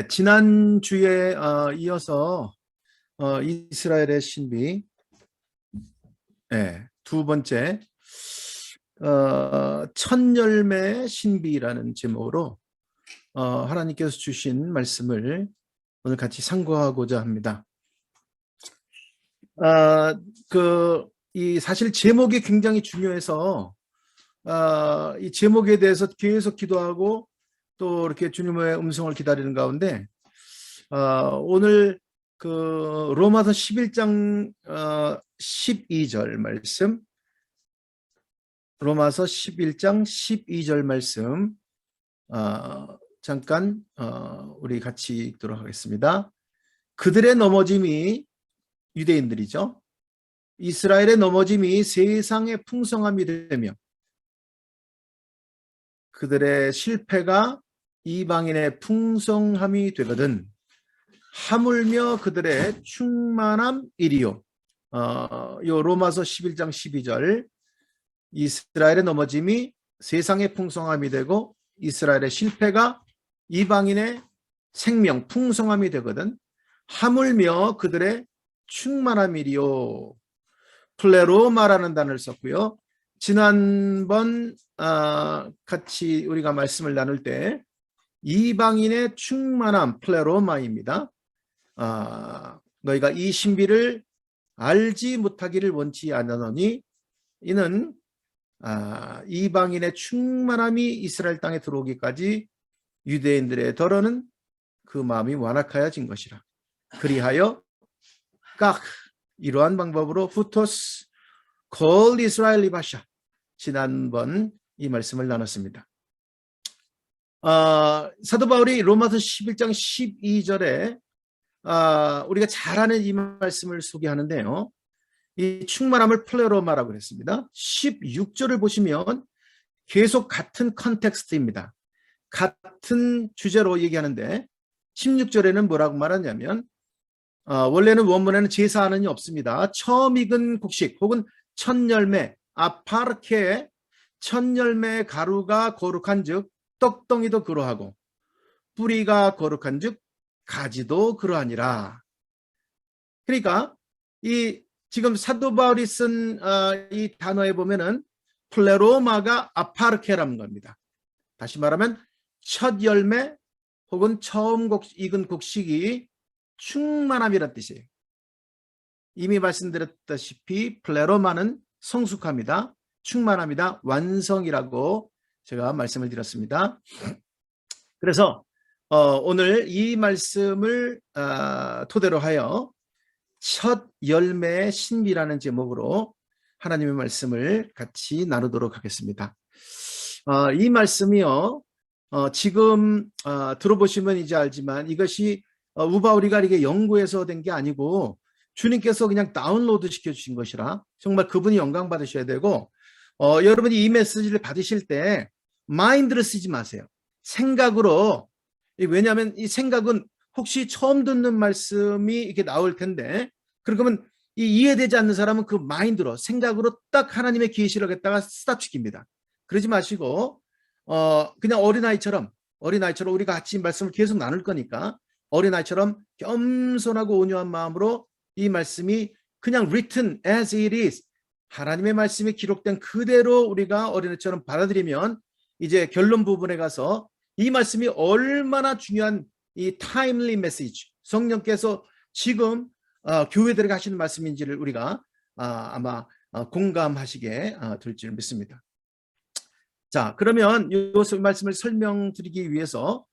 지난주에 이어서 이스라엘의 신비 두 번째 천열매 신비라는 제목으로 하나님께서 주신 말씀을 오늘 같이 상고하고자 합니다. 사실 제목이 굉장히 중요해서 이 제목에 대해서 계속 기도하고 또 이렇게 주님의 음성을 기다리는 가운데 오늘 로마서 11장 12절 말씀, 로마서 11장 12절 말씀 잠깐 우리 같이 읽도록 하겠습니다. 그들의 넘어짐이, 유대인들이죠, 이스라엘의 넘어짐이 세상의 풍성함이 되며 그들의 실패가 이방인의 풍성함이 되거든 하물며 그들의 충만함이리요. 요 로마서 11장 12절, 이스라엘의 넘어짐이 세상의 풍성함이 되고 이스라엘의 실패가 이방인의 생명 풍성함이 되거든 하물며 그들의 충만함이리요. 플레로마라는 단어를 썼고요. 지난번 같이 우리가 말씀을 나눌 때 이방인의 충만함 플레로마입니다. 너희가 이 신비를 알지 못하기를 원치 않으노니 이는 이방인의 충만함이 이스라엘 땅에 들어오기까지 유대인들의 더러는 그 마음이 완악하여진 것이라. 그리하여 각 이러한 방법으로 후토스 콜 이스라엘 리바샤, 지난번 이 말씀을 나눴습니다. 사도 바울이 로마서 11장 12절에 우리가 잘 아는 이 말씀을 소개하는데요, 이 충만함을 플레로마라고 했습니다. 16절을 보시면 계속 같은 컨텍스트입니다. 같은 주제로 얘기하는데 16절에는 뭐라고 말하냐면 원래는 원문에는 제사하는이 없습니다. 처음 익은 곡식 혹은 첫열매, 아파르케, 첫열매 가루가 거룩한 즉 떡덩이도 그러하고 뿌리가 거룩한 즉 가지도 그러하니라. 그러니까 이 지금 사도 바울이 쓴 이 단어에 보면은 플레로마가 아파르케라는 겁니다. 다시 말하면 첫 열매 혹은 처음 익은 곡식이 충만함이란 뜻이에요. 이미 말씀드렸다시피 플레로마는 성숙합니다. 충만합니다. 완성이라고 제가 말씀을 드렸습니다. 그래서 오늘 이 말씀을 토대로 하여 첫 열매의 신비라는 제목으로 하나님의 말씀을 같이 나누도록 하겠습니다. 이 말씀이요, 지금 들어보시면 이제 알지만 이것이 우바우리가 이게 연구해서 된 게 아니고 주님께서 그냥 다운로드 시켜주신 것이라 정말 그분이 영광 받으셔야 되고, 여러분이 이 메시지를 받으실 때 마인드를 쓰지 마세요. 생각으로. 왜냐하면 이 생각은 혹시 처음 듣는 말씀이 이렇게 나올 텐데, 그러면 이해되지 않는 사람은 그 마인드로, 생각으로 딱 하나님의 계시를 갖다가 스탑시킵니다. 그러지 마시고 그냥 어린아이처럼 우리가 같이 말씀을 계속 나눌 거니까 어린아이처럼 겸손하고 온유한 마음으로 이 말씀이 그냥 written as it is, 하나님의 말씀이 기록된 그대로 우리가 어린아이처럼 받아들이면 이제 결론 부분에 가서 이 말씀이 얼마나 중요한 이 타임리 메시지, 성령께서 지금 교회들에게 하시는 말씀인지를 우리가 아마 공감하시게 될 줄 믿습니다. 자, 그러면 이 말씀을 설명드리기 위해서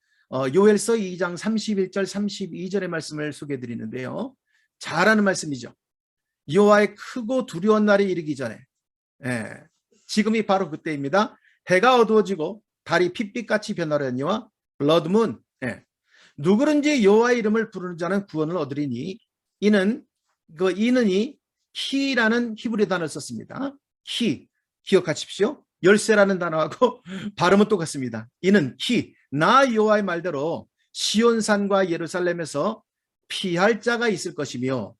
요엘서 2장 31절 32절의 말씀을 소개해 드리는데요, 잘 아는 말씀이죠. 여호와의 크고 두려운 날이 이르기 전에, 지금이 바로 그때입니다. 해가 어두워지고 달이 핏빛같이 변하려니와 블러드문, 누구든지 여호와의 이름을 부르는 자는 구원을 얻으리니 이는 이는이 키라는 히브리 단어를 썼습니다. 키 기억하십시오. 열쇠라는 단어하고 발음은 똑같습니다. 이는 키, 나 여호와의 말대로 시온산과 예루살렘에서 피할 자가 있을 것이며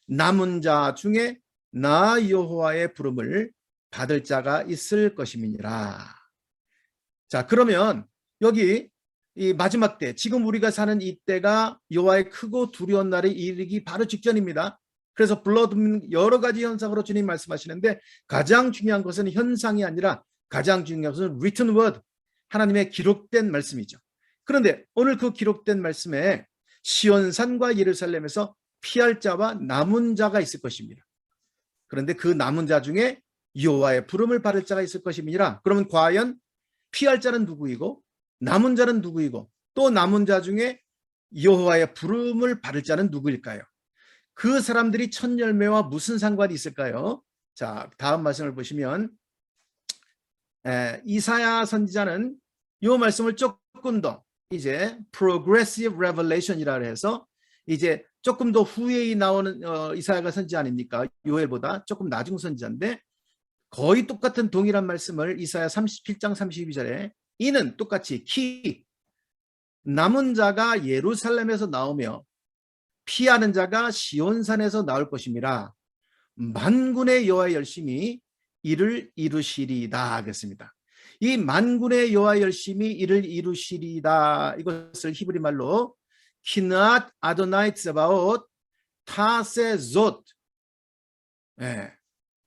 남은 자 중에 나 여호와의 부름을 받을 자가 있을 것임이니라. 자, 그러면 여기 이 마지막 때, 지금 우리가 사는 이때가 여호와의 크고 두려운 날에 이르기 바로 직전입니다. 그래서 블러드 여러 가지 현상으로 주님 말씀하시는데 가장 중요한 것은 현상이 아니라 가장 중요한 것은 written word, 하나님의 기록된 말씀이죠. 그런데 오늘 그 기록된 말씀에 시온산과 예루살렘에서 피할 자와 남은 자가 있을 것입니다. 그런데 그 남은 자 중에 여호와의 부름을 받을 자가 있을 것입니다. 그러면 과연 피할 자는 누구이고 남은 자는 누구이고 또 남은 자 중에 여호와의 부름을 받을 자는 누구일까요? 그 사람들이 첫 열매와 무슨 상관이 있을까요? 자, 다음 말씀을 보시면 이사야 선지자는 이 말씀을 조금 더 이제 progressive revelation이라 해서 이제 조금 더 후에 나오는 이사야가 선지 아닙니까? 요엘보다 조금 나중 선지자인데 거의 똑같은 동일한 말씀을 이사야 37장 32절에 이는 똑같이 남은 자가 예루살렘에서 나오며 피하는 자가 시온산에서 나올 것임이라 만군의 여호와의 열심히 이를 이루시리다 그랬습니다. 이 만군의 여호와의 열심히 이를 이루시리다 이것을 히브리 말로 키낫 아도나이 츠바옷 타세존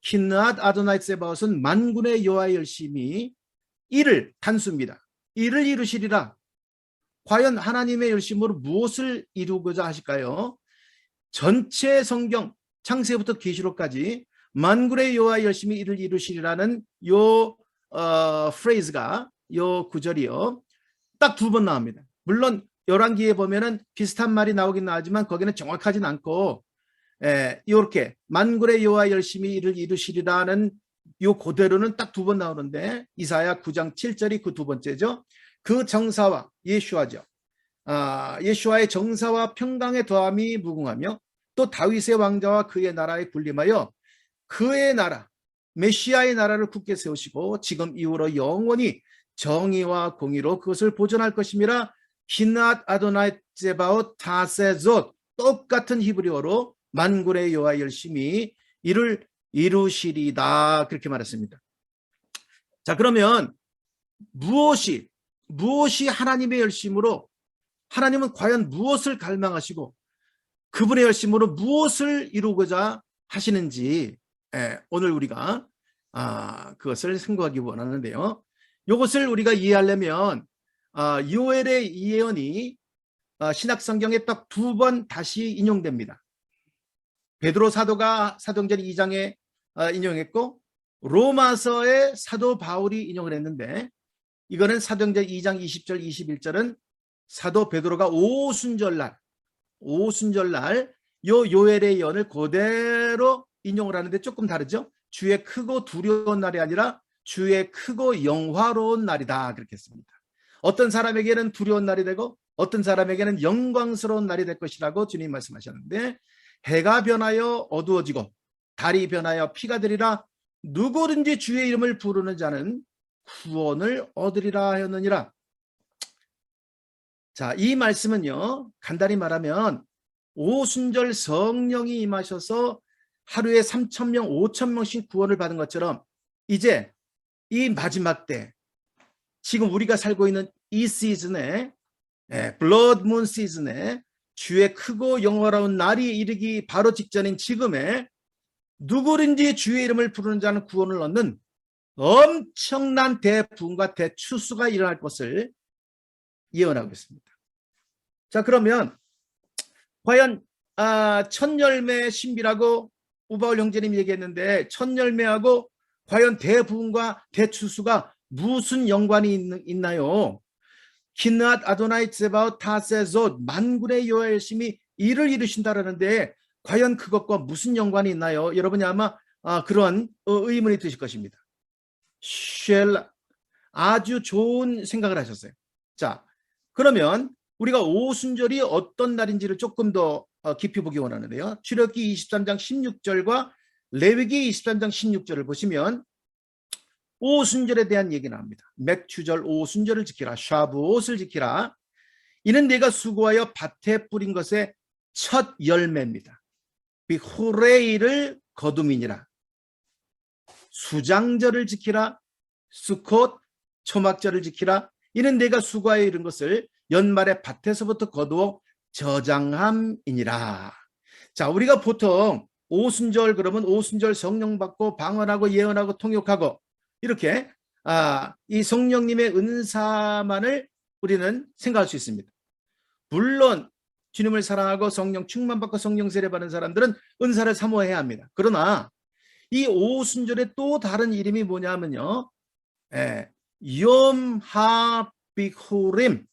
키낫 아도나이 츠바옷은 만군의 여호와의 열심히 이를 단수입니다. 이를 이루시리라. 과연 하나님의 열심으로 무엇을 이루고자 하실까요? 전체 성경 창세부터 계시록까지 만군의 여호와의 열심히 이를 이루시리라는 요 프레이즈가 요 구절이요 딱 두 번 나옵니다. 물론 열왕기에 보면은 비슷한 말이 나오긴 나오지만 거기는 정확하진 않고 이렇게 만군의 여호와의 열심히 이를 이루시리라는 요 그대로는 딱 두 번 나오는데 이사야 9장 7절이 그 두 번째죠. 그 정사와 예슈아죠. 예슈아의 정사와 평강의 더함이 무궁하며 또 다윗의 왕자와 그의 나라에 군림하여 그의 나라 메시아의 나라를 굳게 세우시고 지금 이후로 영원히 정의와 공의로 그것을 보존할 것임이라 키낫 아도나이 제바옷 타세존 똑같은 히브리어로 만군의 여호와 열심히 이를 이루시리다 그렇게 말했습니다. 자, 그러면 무엇이 하나님의 열심으로 하나님은 과연 무엇을 갈망하시고 그분의 열심으로 무엇을 이루고자 하시는지 오늘 우리가 그것을 생각하기 원하는데요. 이것을 우리가 이해하려면 요엘의 예언이 신약 성경에 딱 두 번 다시 인용됩니다. 베드로 사도가 사도행전 2장에 인용했고 로마서의 사도 바울이 인용을 했는데 이거는 사도행전 2장 20절 21절은 사도 베드로가 오순절날 요 요엘의 예언을 그대로 인용을 하는데 조금 다르죠. 주의 크고 두려운 날이 아니라 주의 크고 영화로운 날이다 그렇게 했습니다. 어떤 사람에게는 두려운 날이 되고 어떤 사람에게는 영광스러운 날이 될 것이라고 주님 말씀하셨는데 해가 변하여 어두워지고 달이 변하여 피가 되리라 누구든지 주의 이름을 부르는 자는 구원을 얻으리라 하였느니라. 자, 이 말씀은요 간단히 말하면 오순절 성령이 임하셔서 하루에 3,000명 5,000명씩 구원을 받은 것처럼 이제 이 마지막 때 지금 우리가 살고 있는 이 시즌에 블러드 문 시즌에 주의 크고 영화로운 날이 이르기 바로 직전인 지금에 누구든지 주의 이름을 부르는 자는 구원을 얻는 엄청난 대부흥과 대추수가 일어날 것을 예언하고 있습니다. 자, 그러면 과연 첫 열매 신비라고 우바울 형제님이 얘기했는데 첫 열매하고 과연 대부흥과 대추수가 무슨 연관이 있나요? 키낫 아도나이 츠바옷 타세존 만군의 여호와 열심히 일을 이루신다라는데 과연 그것과 무슨 연관이 있나요? 여러분이 아마 그런 의문이 드실 것입니다. 쉘라 아주 좋은 생각을 하셨어요. 자, 그러면 우리가 오순절이 어떤 날인지를 조금 더 깊이 보기 원하는데요. 출애굽기 23장 16절과 레위기 23장 16절을 보시면 오순절에 대한 얘기 나옵니다. 맥추절 오순절을 지키라. 샤브옷을 지키라. 이는 내가 수고하여 밭에 뿌린 것의 첫 열매입니다. 후레이를 거둠이니라. 수장절을 지키라. 수콧 초막절을 지키라. 이는 내가 수고하여 이룬 것을 연말에 밭에서부터 거두어 저장함이니라. 자, 우리가 보통 오순절 그러면 오순절 성령 받고 방언하고 예언하고 통역하고 이렇게 이 성령님의 은사만을 우리는 생각할 수 있습니다. 물론 주님을 사랑하고 성령 충만받고 성령 세례받은 사람들은 은사를 사모해야 합니다. 그러나 이 오순절의 또 다른 이름이 뭐냐면요, 욤 하비후림,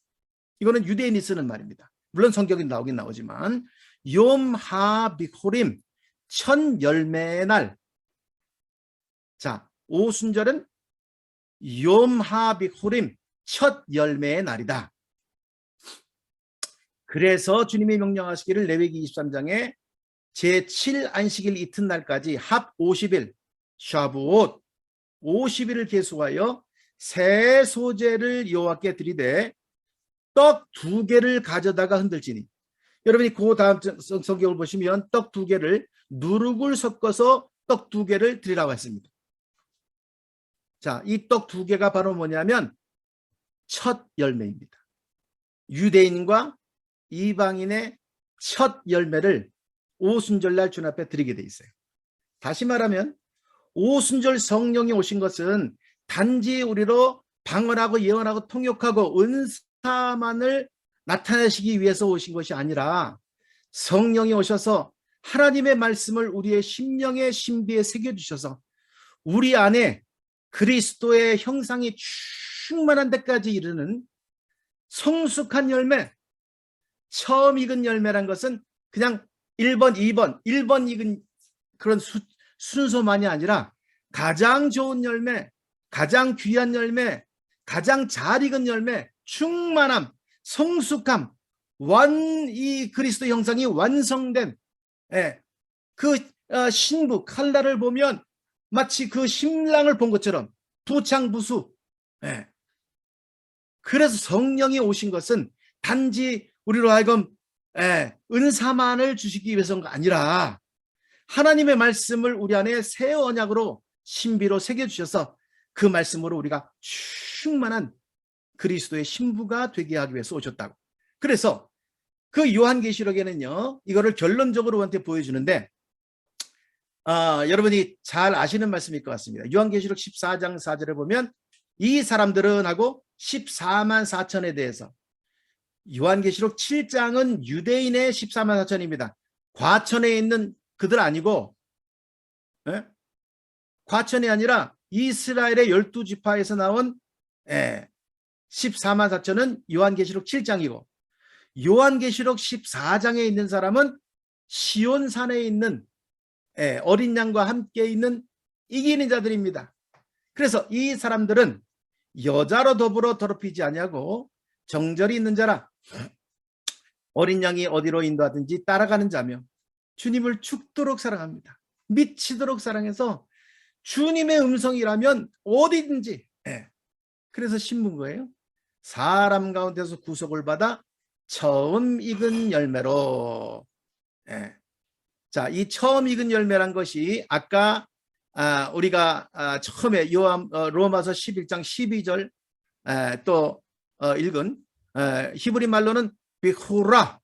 이거는 유대인이 쓰는 말입니다. 물론 성경이 나오긴 나오지만 욤 하비후림, 첫 열매의 날. 자, 오순절은 욤 하비후림, 첫 열매의 날이다. 그래서 주님이 명령하시기를 레위기 23장에 제7안식일 이튿날까지 합 50일 샤부옷 50일을 계수하여 새 소재를 여호와께 드리되 떡 2개를 가져다가 흔들지니, 여러분이 그 다음 성경을 보시면 떡 2개를 누룩을 섞어서 떡 2개를 드리라고 했습니다. 자, 이 떡 2개가 바로 뭐냐면 첫 열매입니다. 유대인과 이방인의 첫 열매를 오순절날 주님 앞에 드리게 돼 있어요. 다시 말하면 오순절 성령이 오신 것은 단지 우리로 방언하고 예언하고 통역하고 은사만을 나타내시기 위해서 오신 것이 아니라 성령이 오셔서 하나님의 말씀을 우리의 심령의 신비에 새겨주셔서 우리 안에 그리스도의 형상이 충만한 데까지 이르는 성숙한 열매, 처음 익은 열매란 것은 그냥 1번, 1번 익은 그런 순서만이 아니라 가장 좋은 열매, 가장 귀한 열매, 가장 잘 익은 열매, 충만함, 성숙함, 이 그리스도 형상이 완성된 그 신부 칼라를 보면 마치 그 신랑을 본 것처럼 부창부수. 그래서 성령이 오신 것은 단지 우리로 하여금 은사만을 주시기 위해서가 아니라 하나님의 말씀을 우리 안에 새 언약으로 신비로 새겨주셔서 그 말씀으로 우리가 충만한 그리스도의 신부가 되게 하기 위해서 오셨다고. 그래서 그 요한계시록에는요, 이거를 결론적으로 우리한테 보여주는데 여러분이 잘 아시는 말씀일 것 같습니다. 요한계시록 14장 4절에 보면 이 사람들은 하고 14만 4천에 대해서, 요한계시록 7장은 유대인의 14만 4천입니다. 과천에 있는 그들 아니고, 과천이 아니라 이스라엘의 12지파에서 나온 14만 4천은 요한계시록 7장이고, 요한계시록 14장에 있는 사람은 시온산에 있는 어린 양과 함께 있는 이기는 자들입니다. 그래서 이 사람들은 여자로 더불어 더럽히지 아니하고 정절이 있는 자라, 어린 양이 어디로 인도하든지 따라가는 자며 주님을 죽도록 사랑합니다. 미치도록 사랑해서 주님의 음성이라면 어디든지, 그래서 신문 거예요. 사람 가운데서 구속을 받아 처음 익은 열매로. 자, 이 처음 익은 열매란 것이 아까 우리가 처음에 로마서 11장 12절 또 읽은 히브리 말로는 비후라,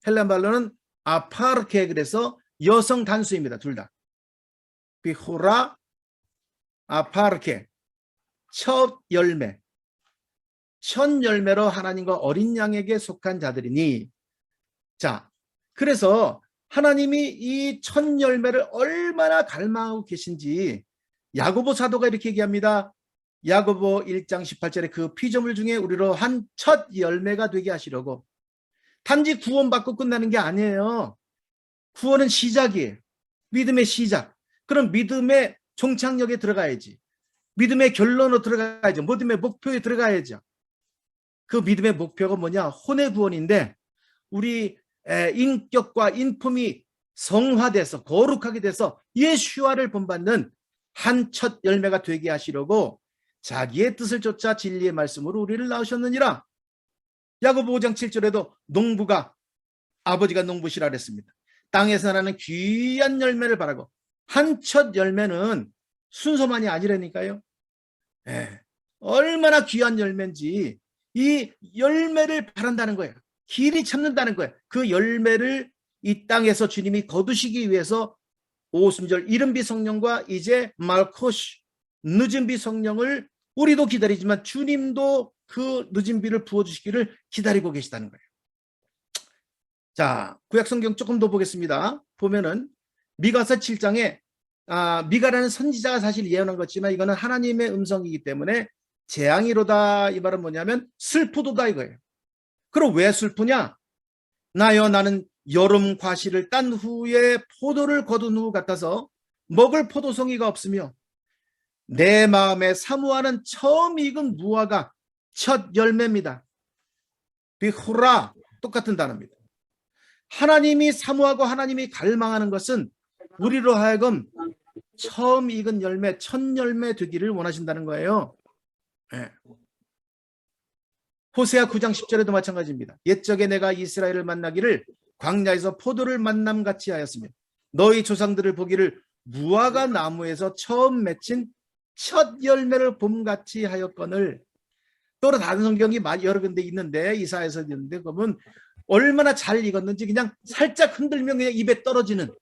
헬란 말로는 아파르케, 그래서 여성 단수입니다. 둘 다. 비후라, 아파르케, 첫 열매. 첫 열매로 하나님과 어린 양에게 속한 자들이니. 자, 그래서 하나님이 이 첫 열매를 얼마나 갈망하고 계신지 야고보 사도가 이렇게 얘기합니다. 야고보 1장 18절에 그 피조물 중에 우리로 한 첫 열매가 되게 하시려고. 단지 구원받고 끝나는 게 아니에요. 구원은 시작이에요. 믿음의 시작. 그럼 믿음의 종착역에 들어가야지. 믿음의 결론으로 들어가야죠. 믿음의 목표에 들어가야죠. 그 믿음의 목표가 뭐냐? 혼의 구원인데 우리 인격과 인품이 성화돼서 거룩하게 돼서 예수와를 본받는 한 첫 열매가 되게 하시려고 자기의 뜻을 쫓아 진리의 말씀으로 우리를 낳으셨느니라. 야고보 5장 7절에도 농부가, 아버지가 농부시라 그랬습니다. 땅에서 나는 귀한 열매를 바라고. 한 첫 열매는 순서만이 아니라니까요. 얼마나 귀한 열매인지 이 열매를 바란다는 거예요. 길이 찾는다는 거예요. 그 열매를 이 땅에서 주님이 거두시기 위해서 오순절 이른비 성령과 이제 말코시 늦은 비 성령을 우리도 기다리지만 주님도 그 늦은 비를 부어주시기를 기다리고 계시다는 거예요. 자, 구약성경 조금 더 보겠습니다. 보면은 미가서 7장에 미가라는 선지자가 사실 예언한 것지만 이거는 하나님의 음성이기 때문에 재앙이로다. 이 말은 뭐냐면 슬프도다 이거예요. 그럼 왜 슬프냐? 나여 나는 여름 과실을 딴 후에 포도를 거둔 후 같아서 먹을 포도송이가 없으며 내 마음에 사모하는 처음 익은 무화과 첫 열매입니다. 비후라 똑같은 단어입니다. 하나님이 사모하고 하나님이 갈망하는 것은 우리로 하여금 처음 익은 열매, 첫 열매 되기를 원하신다는 거예요. 네. 호세아 9장 10절에도 마찬가지입니다. 옛적에 내가 이스라엘을 만나기를 광야에서 포도를 만남같이 하였으며 너희 조상들을 보기를 무화과 나무에서 처음 맺힌 첫 열매를 봄같이 하였거늘. 또 다른 성경이 여러 군데 있는데 이사야에서 있는데 보면 얼마나 잘 익었는지 그냥 살짝 흔들면 그냥 입에 떨어지는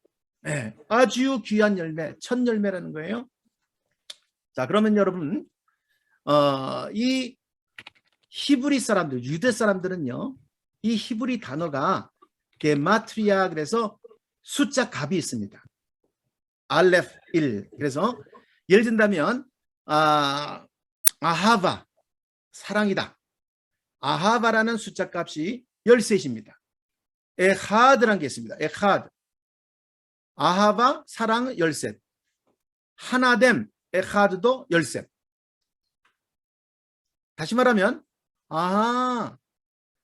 아주 귀한 열매, 첫 열매라는 거예요. 자, 그러면 여러분 이 히브리 사람들, 유대 사람들은요, 이 히브리 단어가 게마트리아, 그래서 숫자 값이 있습니다. 알레프 1. 그래서 예를 든다면 아하바, 사랑이다. 아하바라는 숫자 값이 13입니다. 에하드라는 게 있습니다. 에하드. 아하바, 사랑 13. 하나됨, 에하드도 13. 다시 말하면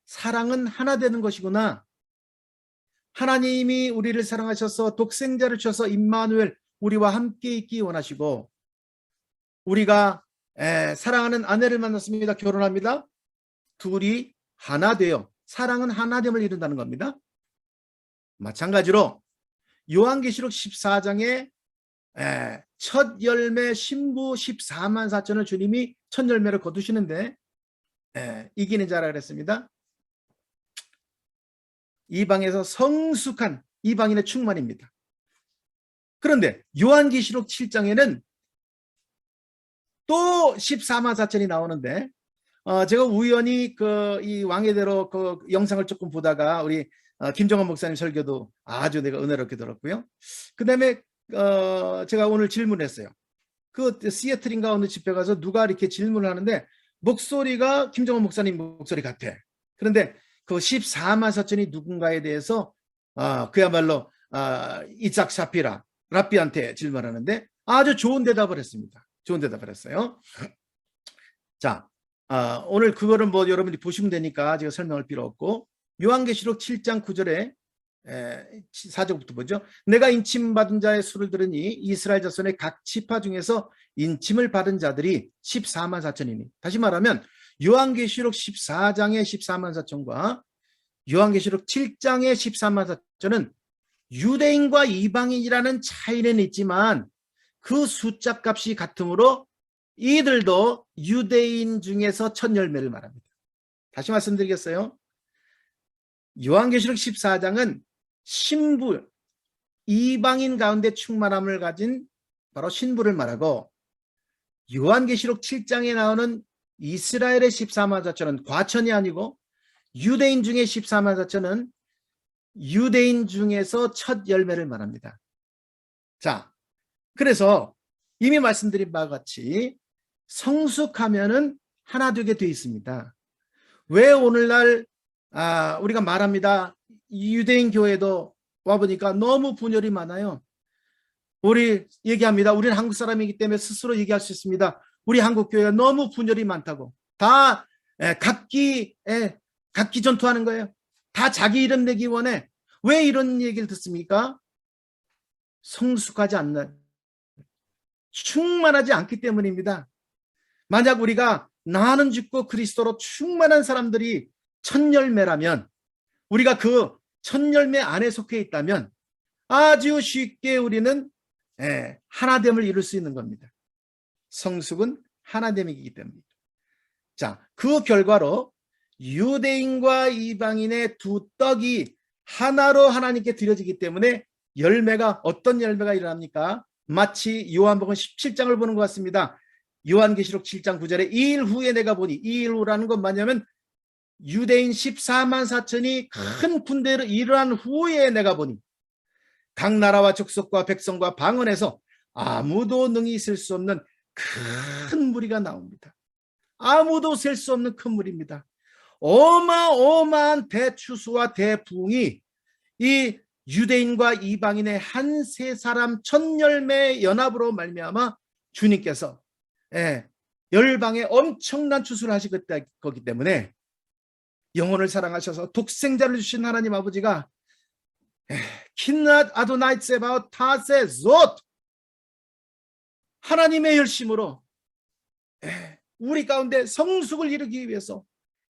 사랑은 하나 되는 것이구나. 하나님이 우리를 사랑하셔서 독생자를 주셔서 임마누엘, 우리와 함께 있기 원하시고 우리가 사랑하는 아내를 만났습니다. 결혼합니다. 둘이 하나 되어 사랑은 하나됨을 이룬다는 겁니다. 마찬가지로 요한계시록 14장에 첫 열매 신부 14만 4천을 주님이 첫 열매를 거두시는데 이기는 자라 그랬습니다. 이방에서 성숙한 이방인의 충만입니다. 그런데 요한계시록 7장에는 또 14만 4천이 나오는데 제가 우연히 이 왕의대로 그 영상을 조금 보다가 우리 김정원 목사님 설교도 아주 내가 은혜롭게 들었고요. 그 다음에 제가 오늘 질문했어요. 그 시애틀인가 어느 집회 가서 누가 이렇게 질문을 하는데 목소리가 김정원 목사님 목소리 같아. 그런데 그 14만 4천이 누군가에 대해서 그야말로 이삭 샤피라 랍비한테 질문하는데 아주 좋은 대답을 했습니다. 좋은 대답을 했어요. 자, 오늘 그거를 뭐 여러분이 보시면 되니까 제가 설명할 필요 없고 요한계시록 7장 9절에 4절부터 보죠. 내가 인침받은 자의 수를 들으니 이스라엘 자손의 각 지파 중에서 인침을 받은 자들이 14만 4천이니. 다시 말하면 요한계시록 14장의 14만 4천과 요한계시록 7장의 14만 4천은 유대인과 이방인이라는 차이는 있지만 그 숫자 값이 같으므로 이들도 유대인 중에서 첫 열매를 말합니다. 다시 말씀드리겠어요. 요한계시록 14장은 신부, 이방인 가운데 충만함을 가진 바로 신부를 말하고 요한계시록 7장에 나오는 이스라엘의 14만 4천은 과천이 아니고 유대인 중에 14만 4천은 유대인 중에서 첫 열매를 말합니다. 자, 그래서 이미 말씀드린 바와 같이 성숙하면은 하나 되게 되어 있습니다. 왜 오늘날 우리가 말합니다. 유대인 교회도 와보니까 너무 분열이 많아요. 우리 얘기합니다. 우리는 한국 사람이기 때문에 스스로 얘기할 수 있습니다. 우리 한국 교회가 너무 분열이 많다고. 다 각기 전투하는 거예요. 다 자기 이름 내기 원해. 왜 이런 얘기를 듣습니까? 성숙하지 않는, 충만하지 않기 때문입니다. 만약 우리가 나는 죽고 그리스도로 충만한 사람들이 첫 열매라면 우리가 그 첫 열매 안에 속해 있다면 아주 쉽게 우리는 하나됨을 이룰 수 있는 겁니다. 성숙은 하나됨이기 때문입니다. 자, 그 결과로 유대인과 이방인의 두 떡이 하나로 하나님께 드려지기 때문에 열매가 어떤 열매가 일어납니까? 마치 요한복음 17장을 보는 것 같습니다. 요한계시록 7장 9절에 이 일 후에 내가 보니, 이 일 후라는 건 뭐냐면 유대인 14만 4천이 큰 군대로 일어난 후에 내가 보니 각 나라와 족속과 백성과 방언에서 아무도 능히 있을 수 없는 큰 무리가 나옵니다. 아무도 셀 수 없는 큰 무리입니다. 어마어마한 대추수와 대부흥이 이 유대인과 이방인의 한 세 사람 천 열매의 연합으로 말미암아 주님께서 열방에 엄청난 추수를 하실 거기 때문에 영혼을 사랑하셔서 독생자를 주신 하나님 아버지가 킨낫 아도나이 세바오 타세 롯 하나님의 열심으로 우리 가운데 성숙을 이루기 위해서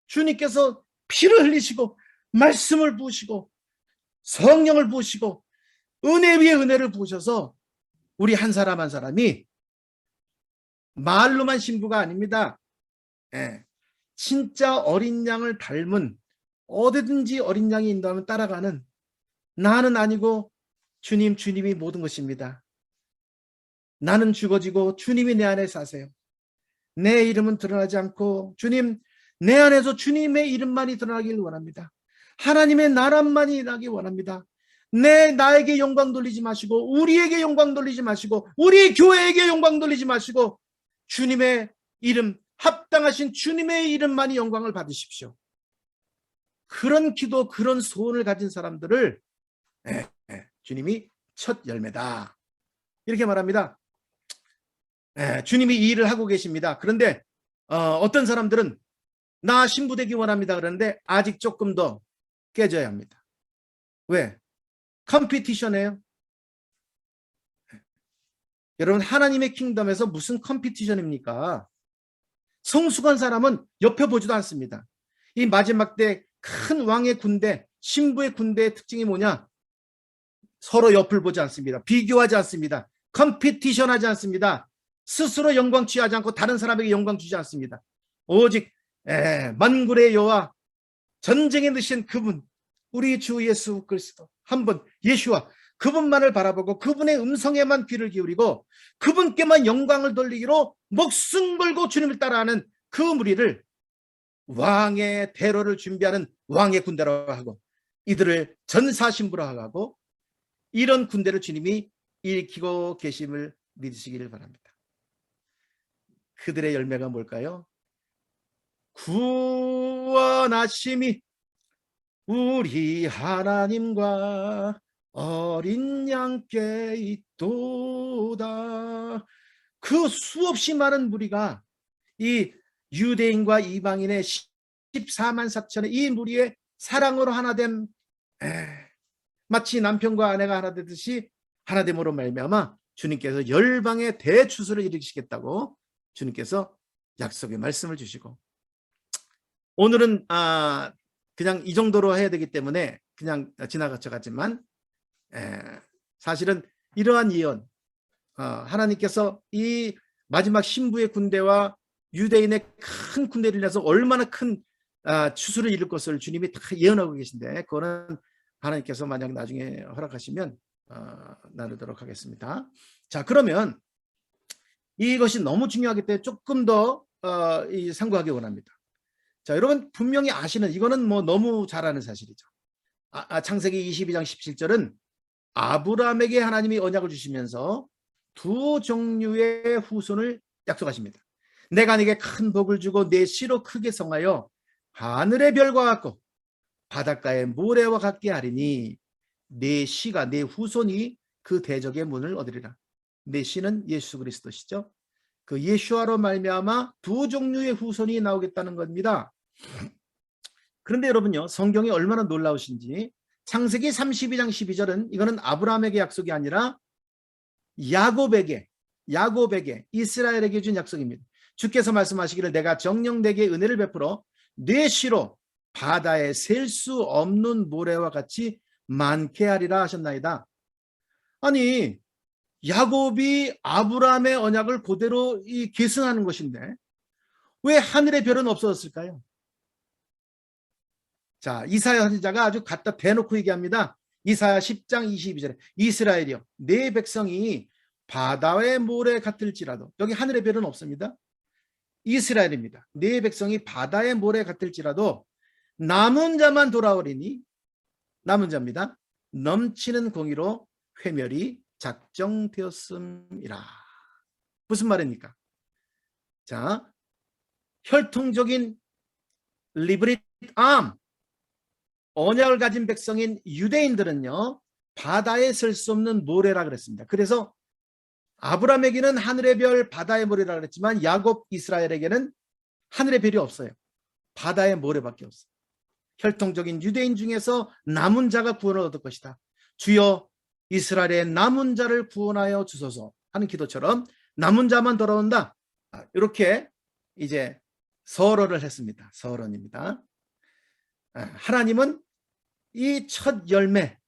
주님께서 피를 흘리시고 말씀을 부으시고 성령을 부으시고 은혜 위에 은혜를 부으셔서 우리 한 사람 한 사람이 말로만 신부가 아닙니다. 진짜 어린 양을 닮은, 어디든지 어린 양이 인도하면 따라가는, 나는 아니고 주님이 모든 것입니다. 나는 죽어지고 주님이 내 안에 사세요. 내 이름은 드러나지 않고 주님, 내 안에서 주님의 이름만이 드러나길 원합니다. 하나님의 나라만이 일어나기 원합니다. 나에게 영광 돌리지 마시고, 우리에게 영광 돌리지 마시고, 우리 교회에게 영광 돌리지 마시고, 주님의 이름, 합당하신 주님의 이름만이 영광을 받으십시오. 그런 기도, 그런 소원을 가진 사람들을 주님이 첫 열매다, 이렇게 말합니다. 주님이 이 일을 하고 계십니다. 그런데 어떤 사람들은 나 신부 되기 원합니다 그러는데 아직 조금 더 깨져야 합니다. 왜? 컴피티션이에요. 여러분, 하나님의 킹덤에서 무슨 컴피티션입니까? 성숙한 사람은 옆에 보지도 않습니다. 이 마지막 때 큰 왕의 군대, 신부의 군대의 특징이 뭐냐? 서로 옆을 보지 않습니다. 비교하지 않습니다. 컴피티션하지 않습니다. 스스로 영광 취하지 않고 다른 사람에게 영광 주지 않습니다. 오직 만군의 여호와, 전쟁에 드신 그분, 우리 주 예수 그리스도 한 분, 예수와 그분만을 바라보고 그분의 음성에만 귀를 기울이고 그분께만 영광을 돌리기로 목숨 걸고 주님을 따라하는 그 무리를 왕의 대로를 준비하는 왕의 군대라고 하고, 이들을 전사신부라고 하고, 이런 군대를 주님이 일으키고 계심을 믿으시기를 바랍니다. 그들의 열매가 뭘까요? 구원하심이 우리 하나님과 어린 양께 있도다. 그 수없이 많은 무리가 이 유대인과 이방인의 14만 4천의 이 무리의 사랑으로 하나됨, 마치 남편과 아내가 하나 되듯이 하나됨으로 말미암아 주님께서 열방의 대추수를 일으키시겠다고 주님께서 약속의 말씀을 주시고, 오늘은 그냥 이 정도로 해야 되기 때문에 그냥 지나가지만 사실은 이러한 예언, 하나님께서 이 마지막 신부의 군대와 유대인의 큰 군대를 내서 얼마나 큰 추수를 이룰 것을 주님이 다 예언하고 계신데, 그거는 하나님께서 만약 나중에 허락하시면 나누도록 하겠습니다. 자, 그러면 이것이 너무 중요하기 때문에 조금 더 상고하기 원합니다. 자, 여러분 분명히 아시는, 이거는 뭐 너무 잘 아는 사실이죠. 창세기 22장 17절은 아브라함에게 하나님이 언약을 주시면서 두 종류의 후손을 약속하십니다. 내가 네게 큰 복을 주고 내 씨로 크게 성하여 하늘의 별과 같고 바닷가의 모래와 같게 하리니 내 씨가, 내 후손이 그 대적의 문을 얻으리라. 내 씨는 예수 그리스도시죠. 그 예수와로 말미암아 두 종류의 후손이 나오겠다는 겁니다. 그런데 여러분요, 성경이 얼마나 놀라우신지, 창세기 32장 12절은 이거는 아브라함에게 약속이 아니라 야곱에게 이스라엘에게 준 약속입니다. 주께서 말씀하시기를 내가 정녕 내게 은혜를 베풀어 내 씨로 바다에 셀 수 없는 모래와 같이 많게 하리라 하셨나이다. 아니, 야곱이 아브라함의 언약을 그대로 계승하는 것인데 왜 하늘의 별은 없어졌을까요? 자, 이사야 선지자가 아주 갖다 대놓고 얘기합니다. 이사야 10장 22절에 이스라엘이여 내 백성이 바다의 모래 같을지라도, 여기 하늘의 별은 없습니다. 이스라엘입니다. 내 백성이 바다의 모래 같을지라도 남은 자만 돌아오리니, 남은 자입니다. 넘치는 공의로 회멸이 작정되었음이라. 무슨 말입니까? 자, 혈통적인 리브릿 암, 언약을 가진 백성인 유대인들은요, 바다에 설 수 없는 모래라 그랬습니다. 그래서 아브라함에게는 하늘의 별, 바다의 모래라 그랬지만 야곱 이스라엘에게는 하늘의 별이 없어요. 바다의 모래밖에 없어요. 혈통적인 유대인 중에서 남은 자가 구원을 얻을 것이다. 주여 이스라엘의 남은 자를 구원하여 주소서 하는 기도처럼 남은 자만 돌아온다. 이렇게 이제 서론을 했습니다. 서론입니다. 하나님은 이 첫 열매,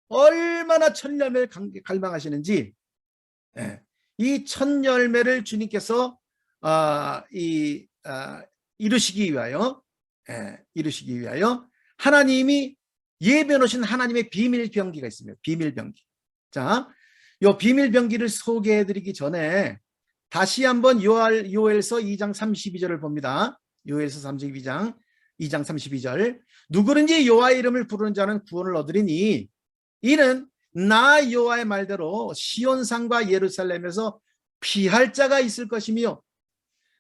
얼마나 첫 열매를 갈망하시는지, 이 첫 열매를 주님께서 이루시기 위하여 하나님이 예비해 놓으신 하나님의 비밀 병기가 있습니다. 비밀 병기. 자, 이 비밀 병기를 소개해 드리기 전에 다시 한번 요엘서 2장 32절을 봅니다. 요엘서 32장 2장 32절. 누구든지 여호와의 이름을 부르는 자는 구원을 얻으리니 이는 나 여호와의 말대로 시온산과 예루살렘에서 피할 자가 있을 것이며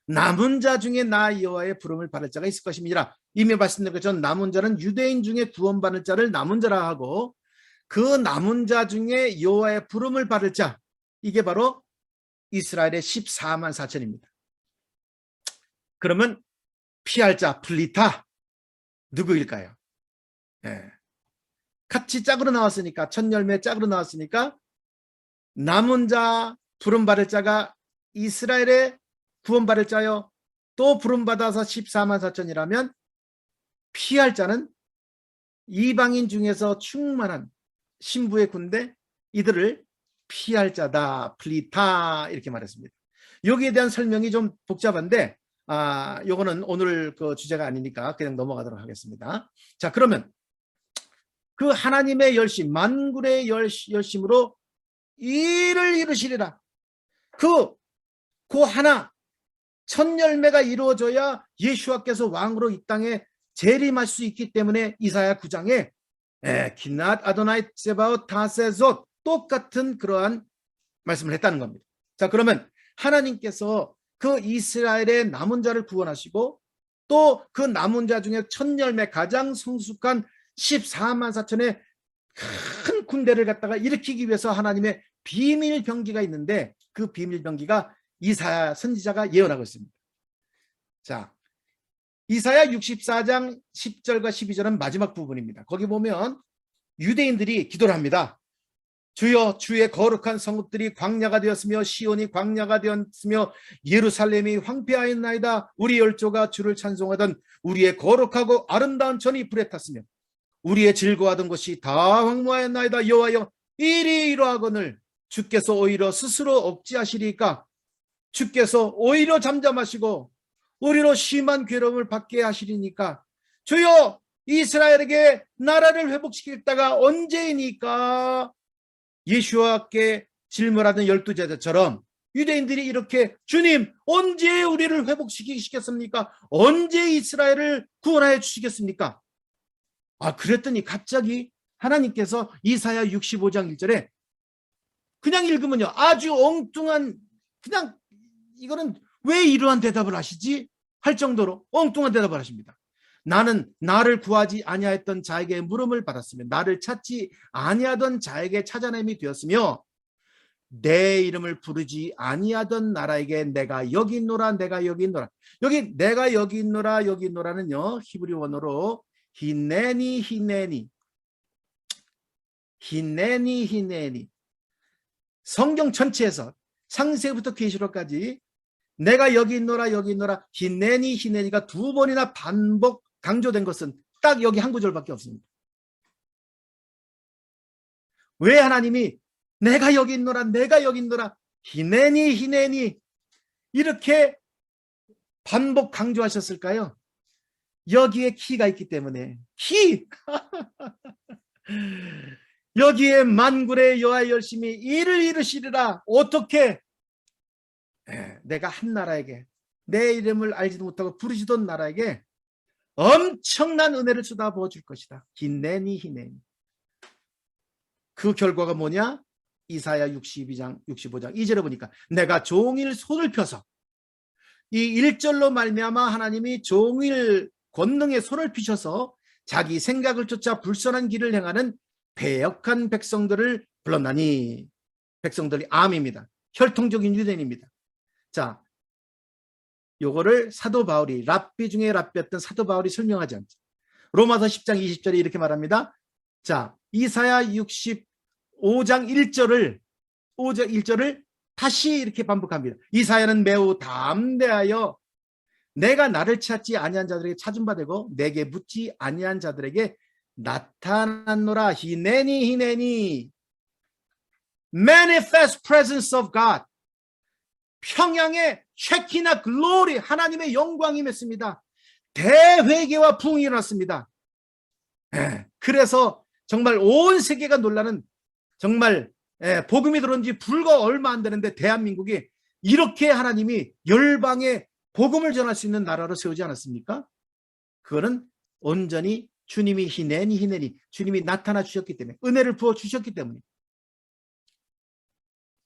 남은 자 중에 나 여호와의 부름을 받을 자가 있을 것입니다. 이미 말씀드린 것처럼 남은 자는 유대인 중에 구원받을 자를 남은 자라 하고, 그 남은 자 중에 여호와의 부름을 받을 자, 이게 바로 이스라엘의 14만 4천입니다. 그러면 피할 자, 플리타 누구일까요? 같이 짝으로 나왔으니까, 첫 열매 짝으로 나왔으니까 남은 자, 부름받을 자가 이스라엘의 구원받을 자요, 또 부름받아서 14만 4천이라면 피할 자는 이방인 중에서 충만한 신부의 군대, 이들을 피할 자다, 플리타, 이렇게 말했습니다. 여기에 대한 설명이 좀 복잡한데 요거는 오늘 그 주제가 아니니까 그냥 넘어가도록 하겠습니다. 자, 그러면 그 하나님의 열심, 만군의 열심으로 일을 이루시리라. 그 하나 첫 열매가 이루어져야 예수와께서 왕으로 이 땅에 재림할 수 있기 때문에 이사야 9장에 기낫 아도나이 세바옷 다세솥, 똑같은 그러한 말씀을 했다는 겁니다. 자, 그러면 하나님께서 그 이스라엘의 남은 자를 구원하시고 또 그 남은 자 중에 첫 열매 가장 성숙한 14만 4천의 큰 군대를 갖다가 일으키기 위해서 하나님의 비밀 병기가 있는데, 그 비밀 병기가 이사야 선지자가 예언하고 있습니다. 자, 이사야 64장 10절과 12절은 마지막 부분입니다. 거기 보면 유대인들이 기도를 합니다. 주여, 주의 거룩한 성읍들이 광야가 되었으며 시온이 광야가 되었으며 예루살렘이 황폐하였나이다. 우리 열조가 주를 찬송하던 우리의 거룩하고 아름다운 전이 불에 탔으며 우리의 즐거워하던 것이 다 황무하였나이다. 여호와여, 이리 이러하거늘 주께서 오히려 스스로 억지하시리까? 주께서 오히려 잠잠하시고 우리로 심한 괴로움을 받게 하시리니까? 주여, 이스라엘에게 나라를 회복시킬 때가 언제이니까? 예수와 함께 질문하던 12제자처럼 유대인들이 이렇게, 주님, 언제 우리를 회복시키시겠습니까? 언제 이스라엘을 구원하여 주시겠습니까? 그랬더니 갑자기 하나님께서 이사야 65장 1절에 그냥 읽으면요, 아주 엉뚱한, 그냥 이거는 왜 이러한 대답을 하시지? 할 정도로 엉뚱한 대답을 하십니다. 나는 나를 구하지 아니하였던 자에게 물음을 받았으며 나를 찾지 아니하던 자에게 찾아냄이 되었으며 내 이름을 부르지 아니하던 나라에게 내가 여기 있노라, 내가 여기 있노라. 여기 내가 여기 있노라, 여기 있노라는요, 히브리 원어로 히네니 성경 전체에서 창세기부터 계시록까지 내가 여기 있노라, 여기 있노라, 히네니가 두 번이나 반복 강조된 것은 딱 여기 한 구절밖에 없습니다. 왜 하나님이 내가 여기 있노라, 내가 여기 있노라, 히네니 이렇게 반복 강조하셨을까요? 여기에 키가 있기 때문에 키 여기에 만군의 여호와 열심히 일을 이루시리라. 어떻게? 내가 한 나라에게 내 이름을 알지도 못하고 부르시던 나라에게 엄청난 은혜를 쏟아부어 줄 것이다. 히네니 히네니. 그 결과가 뭐냐? 이사야 62장 65장 2절에 보니까 내가 종일 손을 펴서 이 1절로 말미암아 하나님이 종일 권능의 손을 피셔서 자기 생각을 쫓아 불선한 길을 행하는 패역한 백성들을 불렀나니. 백성들이 암입니다. 혈통적인 유대인입니다. 자, 요거를 사도 바울이 랍비 중에 랍비였던 사도 바울이 설명하지 않죠. 로마서 10장 20절에 이렇게 말합니다. 자, 이사야 65장 1절을 다시 이렇게 반복합니다. 이사야는 매우 담대하여 내가 나를 찾지 아니한 자들에게 찾은 바 되고 내게 묻지 아니한 자들에게 나타났노라. 히네니 히네니. Manifest presence of God. 평양의 쉐키나 글로리, 하나님의 영광이 임했습니다. 대회개와 부흥이 일어났습니다. 그래서 정말 온 세계가 놀라는, 정말 복음이 들어온 지 불과 얼마 안 되는데 대한민국이 이렇게 하나님이 열방에 복음을 전할 수 있는 나라로 세우지 않았습니까? 그거는 온전히 주님이 히네니 주님이 나타나 주셨기 때문에, 은혜를 부어 주셨기 때문에.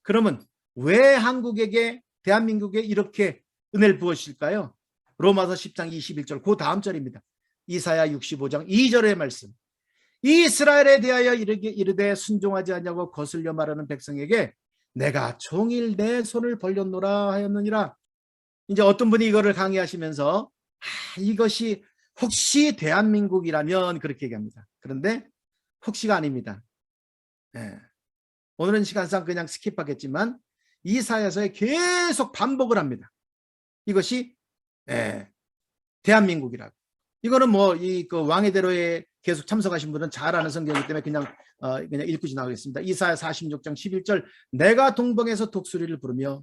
그러면 왜 한국에게, 대한민국에 이렇게 은혜를 부으실까요? 로마서 10장 21절, 그 다음 절입니다. 이사야 65장 2절의 말씀. 이스라엘에 대하여 이르되 순종하지 않냐고 거슬려 말하는 백성에게 내가 종일 내 손을 벌렸노라 하였느니라. 이제 어떤 분이 이거를 강의하시면서 이것이 혹시 대한민국이라면 그렇게 얘기합니다. 그런데 혹시가 아닙니다. 오늘은 시간상 그냥 스킵하겠지만 이사야서에 계속 반복을 합니다. 이것이 대한민국이라고. 이거는 뭐 그 왕의 대로에 계속 참석하신 분은 잘 아는 성경이기 때문에 그냥 읽고 지나가겠습니다. 이사야 46장 11절 내가 동방에서 독수리를 부르며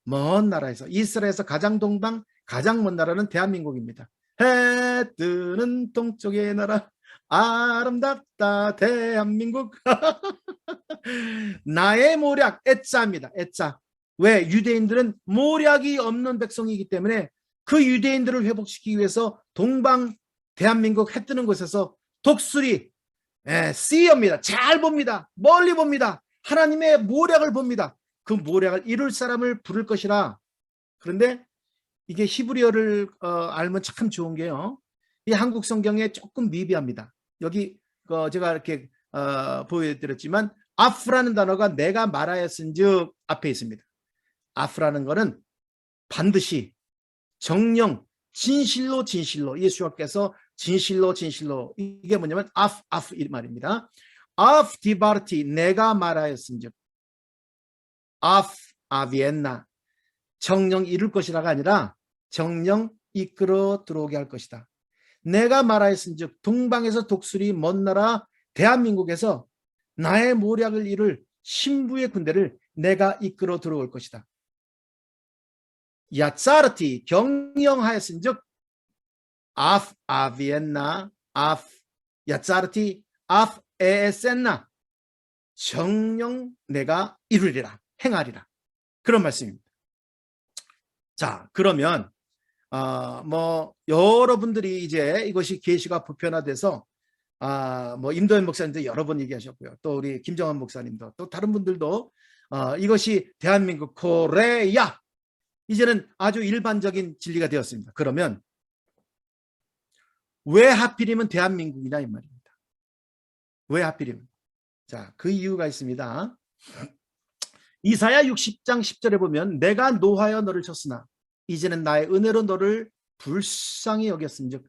먼 나라에서, 이스라엘에서 가장 동방 가장 먼 나라는 대한민국입니다. 해 뜨는 동쪽의 나라 아름답다 대한민국. 나의 모략 에짜입니다. 에짜. 왜? 유대인들은 모략이 없는 백성이기 때문에 그 유대인들을 회복시키기 위해서 동방 대한민국 해 뜨는 곳에서 독수리, 씨어입니다. 잘 봅니다. 멀리 봅니다. 하나님의 모략을 봅니다. 그 모략을 이룰 사람을 부를 것이라. 그런데 이게 히브리어를 알면 참 좋은 게요, 이 한국 성경에 조금 미비합니다. 여기 제가 이렇게 보여드렸지만 아프라는 단어가 내가 말하였은즉 앞에 있습니다. 아프라는 거는 반드시, 정령, 진실로 예수님께서 진실로 이게 뭐냐면 아프 이 말입니다. 아프 디바르티 내가 말하였은즉, 아프 아비엔나 정령 이룰 것이라가 아니라 정령 이끌어 들어오게 할 것이다. 내가 말하였은즉 동방에서 독수리 먼 나라 대한민국에서 나의 모략을 이룰 신부의 군대를 내가 이끌어 들어올 것이다. 야짜르티 경영하였은즉 아프 아비엔나 아프 야짜르티 아프 에에센나 정령 내가 이루리라, 행하리라, 그런 말씀입니다. 자, 그러면 뭐 여러분들이 이제 이것이 계시가 보편화돼서 뭐 임도현 목사님도 여러 번 얘기하셨고요. 또 우리 김정환 목사님도, 또 다른 분들도 이것이 대한민국 코레아 이제는 아주 일반적인 진리가 되었습니다. 그러면 왜 하필이면 대한민국이냐 이 말입니다. 왜 하필이면? 자, 그 이유가 있습니다. 이사야 60장 10절에 보면 내가 노하여 너를 쳤으나 이제는 나의 은혜로 너를 불쌍히 여겼은즉,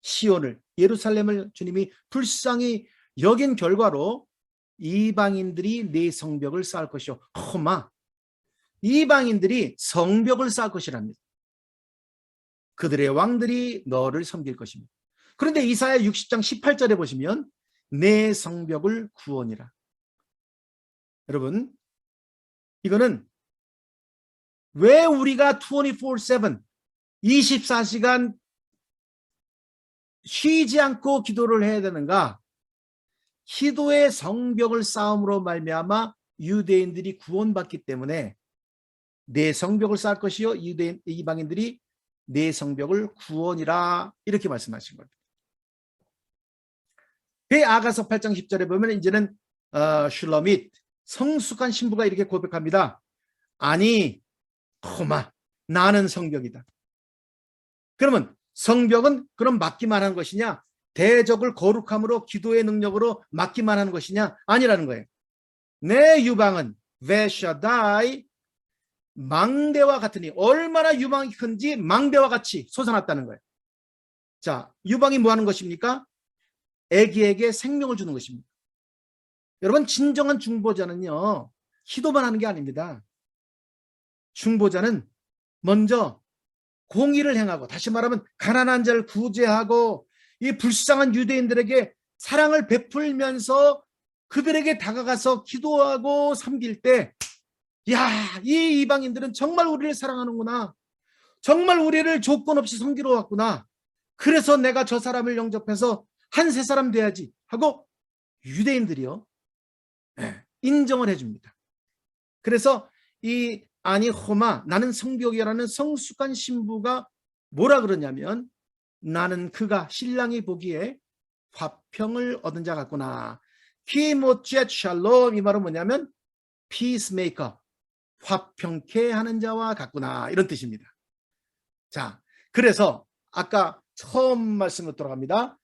시온을, 예루살렘을 주님이 불쌍히 여긴 결과로 이방인들이 네 성벽을 쌓을 것이요 허마, 이방인들이 성벽을 쌓을 것이랍니다. 그들의 왕들이 너를 섬길 것입니다. 그런데 이사야 60장 18절에 보시면 내 성벽을 구원이라. 여러분, 이거는 왜 우리가 24/7 24시간 쉬지 않고 기도를 해야 되는가? 기도의 성벽을 쌓음으로 말미암아 유대인들이 구원받기 때문에 내 성벽을 쌓을 것이요 유대인 이방인들이 내 성벽을 구원이라 이렇게 말씀하신 겁니다. 아가서 8장 10절에 보면 이제는 슐러밋 성숙한 신부가 이렇게 고백합니다. 아니 호마 나는 성벽이다. 그러면 성벽은 그럼 막기만 하는 것이냐? 대적을 거룩함으로 기도의 능력으로 막기만 하는 것이냐? 아니라는 거예요. 내 유방은 베샤다이 망대와 같으니 얼마나 유방이 큰지 망대와 같이 솟아났다는 거예요. 자, 유방이 뭐 하는 것입니까? 아기에게 생명을 주는 것입니다. 여러분 진정한 중보자는요. 기도만 하는 게 아닙니다. 중보자는 먼저 공의를 행하고 다시 말하면 가난한 자를 구제하고 이 불쌍한 유대인들에게 사랑을 베풀면서 그들에게 다가가서 기도하고 섬길 때 야, 이 이방인들은 정말 우리를 사랑하는구나. 정말 우리를 조건 없이 섬기러 왔구나. 그래서 내가 저 사람을 영접해서 한 세 사람 돼야지 하고 유대인들이요. 인정을 해줍니다. 그래서 이 아니 호마 나는 성벽이라는 성숙한 신부가 뭐라 그러냐면 나는 그가 신랑이 보기에 화평을 얻은 자 같구나. 키모쨉 샬롬 이 말은 뭐냐면 피스메이커 화평케 하는 자와 같구나 이런 뜻입니다. 자, 그래서 아까 처음 말씀으로 돌아갑니다.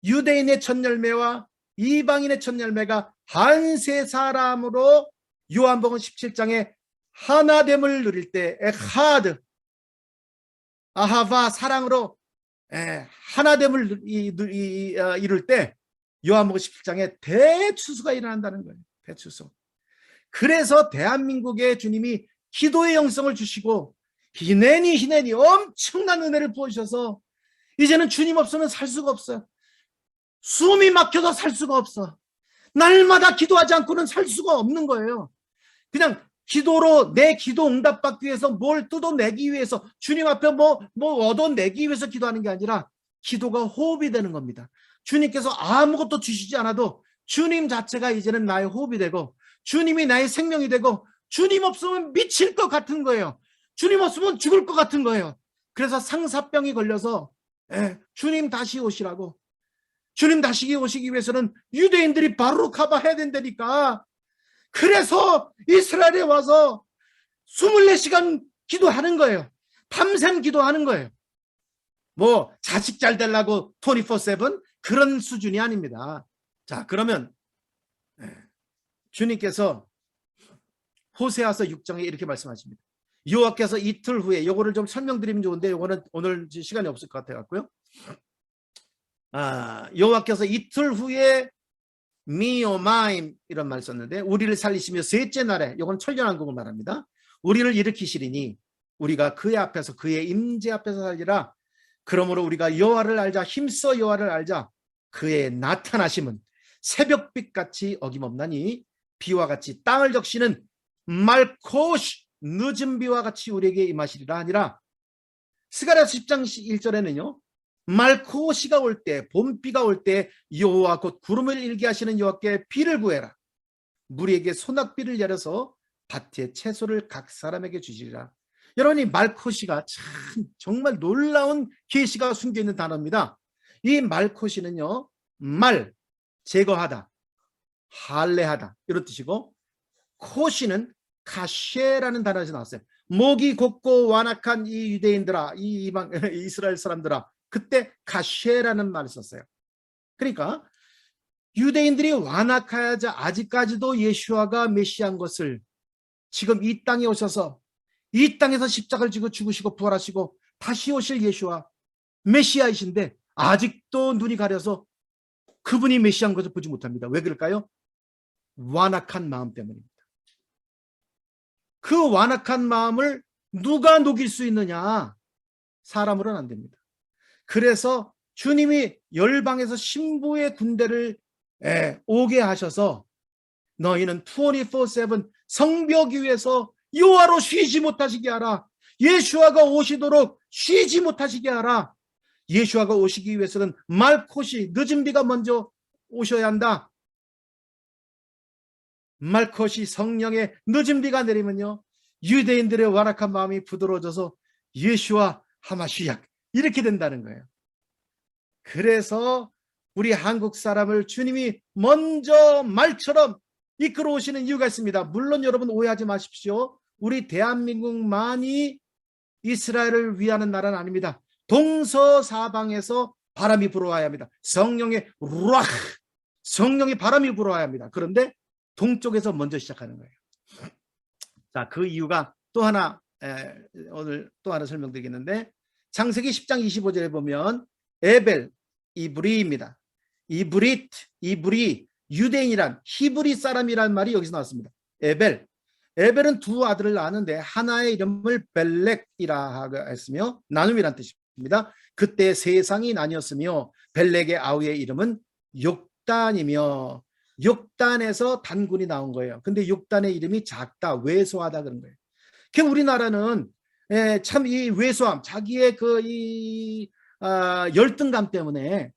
유대인의 첫 열매와 이방인의 첫 열매가 한 세 사람으로 요한복음 17장에 하나됨을 누릴 때 에하드 아하바 사랑으로 하나됨을 이룰 때 요한복음 17장에 대추수가 일어난다는 거예요. 대추수. 그래서 대한민국에 주님이 기도의 영성을 주시고 히네니 엄청난 은혜를 부어주셔서 이제는 주님 없으면 살 수가 없어요. 숨이 막혀도 살 수가 없어. 날마다 기도하지 않고는 살 수가 없는 거예요. 그냥 기도로 내 기도 응답받기 위해서 뭘 뜯어내기 위해서 주님 앞에 뭐 얻어내기 위해서 기도하는 게 아니라 기도가 호흡이 되는 겁니다. 주님께서 아무것도 주시지 않아도 주님 자체가 이제는 나의 호흡이 되고 주님이 나의 생명이 되고 주님 없으면 미칠 것 같은 거예요. 주님 없으면 죽을 것 같은 거예요. 그래서 상사병이 걸려서 주님 다시 오시라고 주님 다시 오시기 위해서는 유대인들이 바로 가봐야 된다니까. 그래서 이스라엘에 와서 24시간 기도하는 거예요. 밤샘 기도하는 거예요. 뭐 자식 잘 되려고 24/7 그런 수준이 아닙니다. 자, 그러면 주님께서 호세아서 6장에 이렇게 말씀하십니다. 여호와께서 이틀 후에 요거를 좀 설명드리면 좋은데 요거는 오늘 시간이 없을 것 같아 갖고요. 여호와께서 이틀 후에 미오마임 이런 말 썼는데 우리를 살리시며 셋째 날에 요건 천년왕국을 말합니다. 우리를 일으키시리니 우리가 그의 앞에서 그의 임재 앞에서 살리라. 그러므로 우리가 여호와를 알자 힘써 여호와를 알자. 그의 나타나심은 새벽빛같이 어김없나니 비와 같이 땅을 적시는 말코시 늦은 비와 같이 우리에게 임하시리라 하니라. 스가랴서 10장 1절에는요. 말코시가 올 때 봄비가 올 때 여호와 곧 구름을 일게 하시는 여호와께 비를 구해라. 무리에게 소낙비를 내려서 밭에 채소를 각 사람에게 주시리라. 여러분이 말코시가 참 정말 놀라운 계시가 숨겨있는 단어입니다. 이 말코시는요. 말 제거하다 할례하다 이런 뜻이고 코시는 카쉐라는 단어에서 나왔어요. 목이 곱고 완악한 이 유대인들아 이 이방 이스라엘 사람들아 그때 카쉐라는 말을 썼어요. 그러니까 유대인들이 완악하자 아직까지도 예수아가 메시아인 것을 지금 이 땅에 오셔서 이 땅에서 십자가를 지고 죽으시고 부활하시고 다시 오실 예수아 메시아이신데 아직도 눈이 가려서 그분이 메시아인 것을 보지 못합니다. 왜 그럴까요? 완악한 마음 때문입니다. 그 완악한 마음을 누가 녹일 수 있느냐? 사람으로는 안 됩니다. 그래서 주님이 열방에서 신부의 군대를 오게 하셔서 너희는 24/7 성벽 위에서 여호와로 쉬지 못하시게 하라. 예수아가 오시도록 쉬지 못하시게 하라. 예수아가 오시기 위해서는 말콧이 늦은 비가 먼저 오셔야 한다. 말콧이 성령의 늦은 비가 내리면요, 유대인들의 완악한 마음이 부드러워져서 예수와 하마시약 이렇게 된다는 거예요. 그래서 우리 한국 사람을 주님이 먼저 말처럼 이끌어 오시는 이유가 있습니다. 물론 여러분 오해하지 마십시오. 우리 대한민국만이 이스라엘을 위하는 나라는 아닙니다. 동서사방에서 바람이 불어와야 합니다. 성령의 루ach, 성령의 바람이 불어와야 합니다. 그런데 동쪽에서 먼저 시작하는 거예요. 자, 그 이유가 또 하나, 오늘 또 하나 설명드리겠는데, 창세기 10장 25절에 보면 에벨, 이브리입니다. 이브리, 유대인이란 히브리 사람이란 말이 여기서 나왔습니다. 에벨은 두 아들을 낳았는데 하나의 이름을 벨렉이라 했으며 나눔이란 뜻입니다. 그때 세상이 나뉘었으며 벨렉의 아우의 이름은 욕단이며, 욕단에서 단군이 나온 거예요. 근데 욕단의 이름이 작다, 왜소하다 그런 거예요. 우리나라는 참 이 왜소함, 자기의 열등감 때문에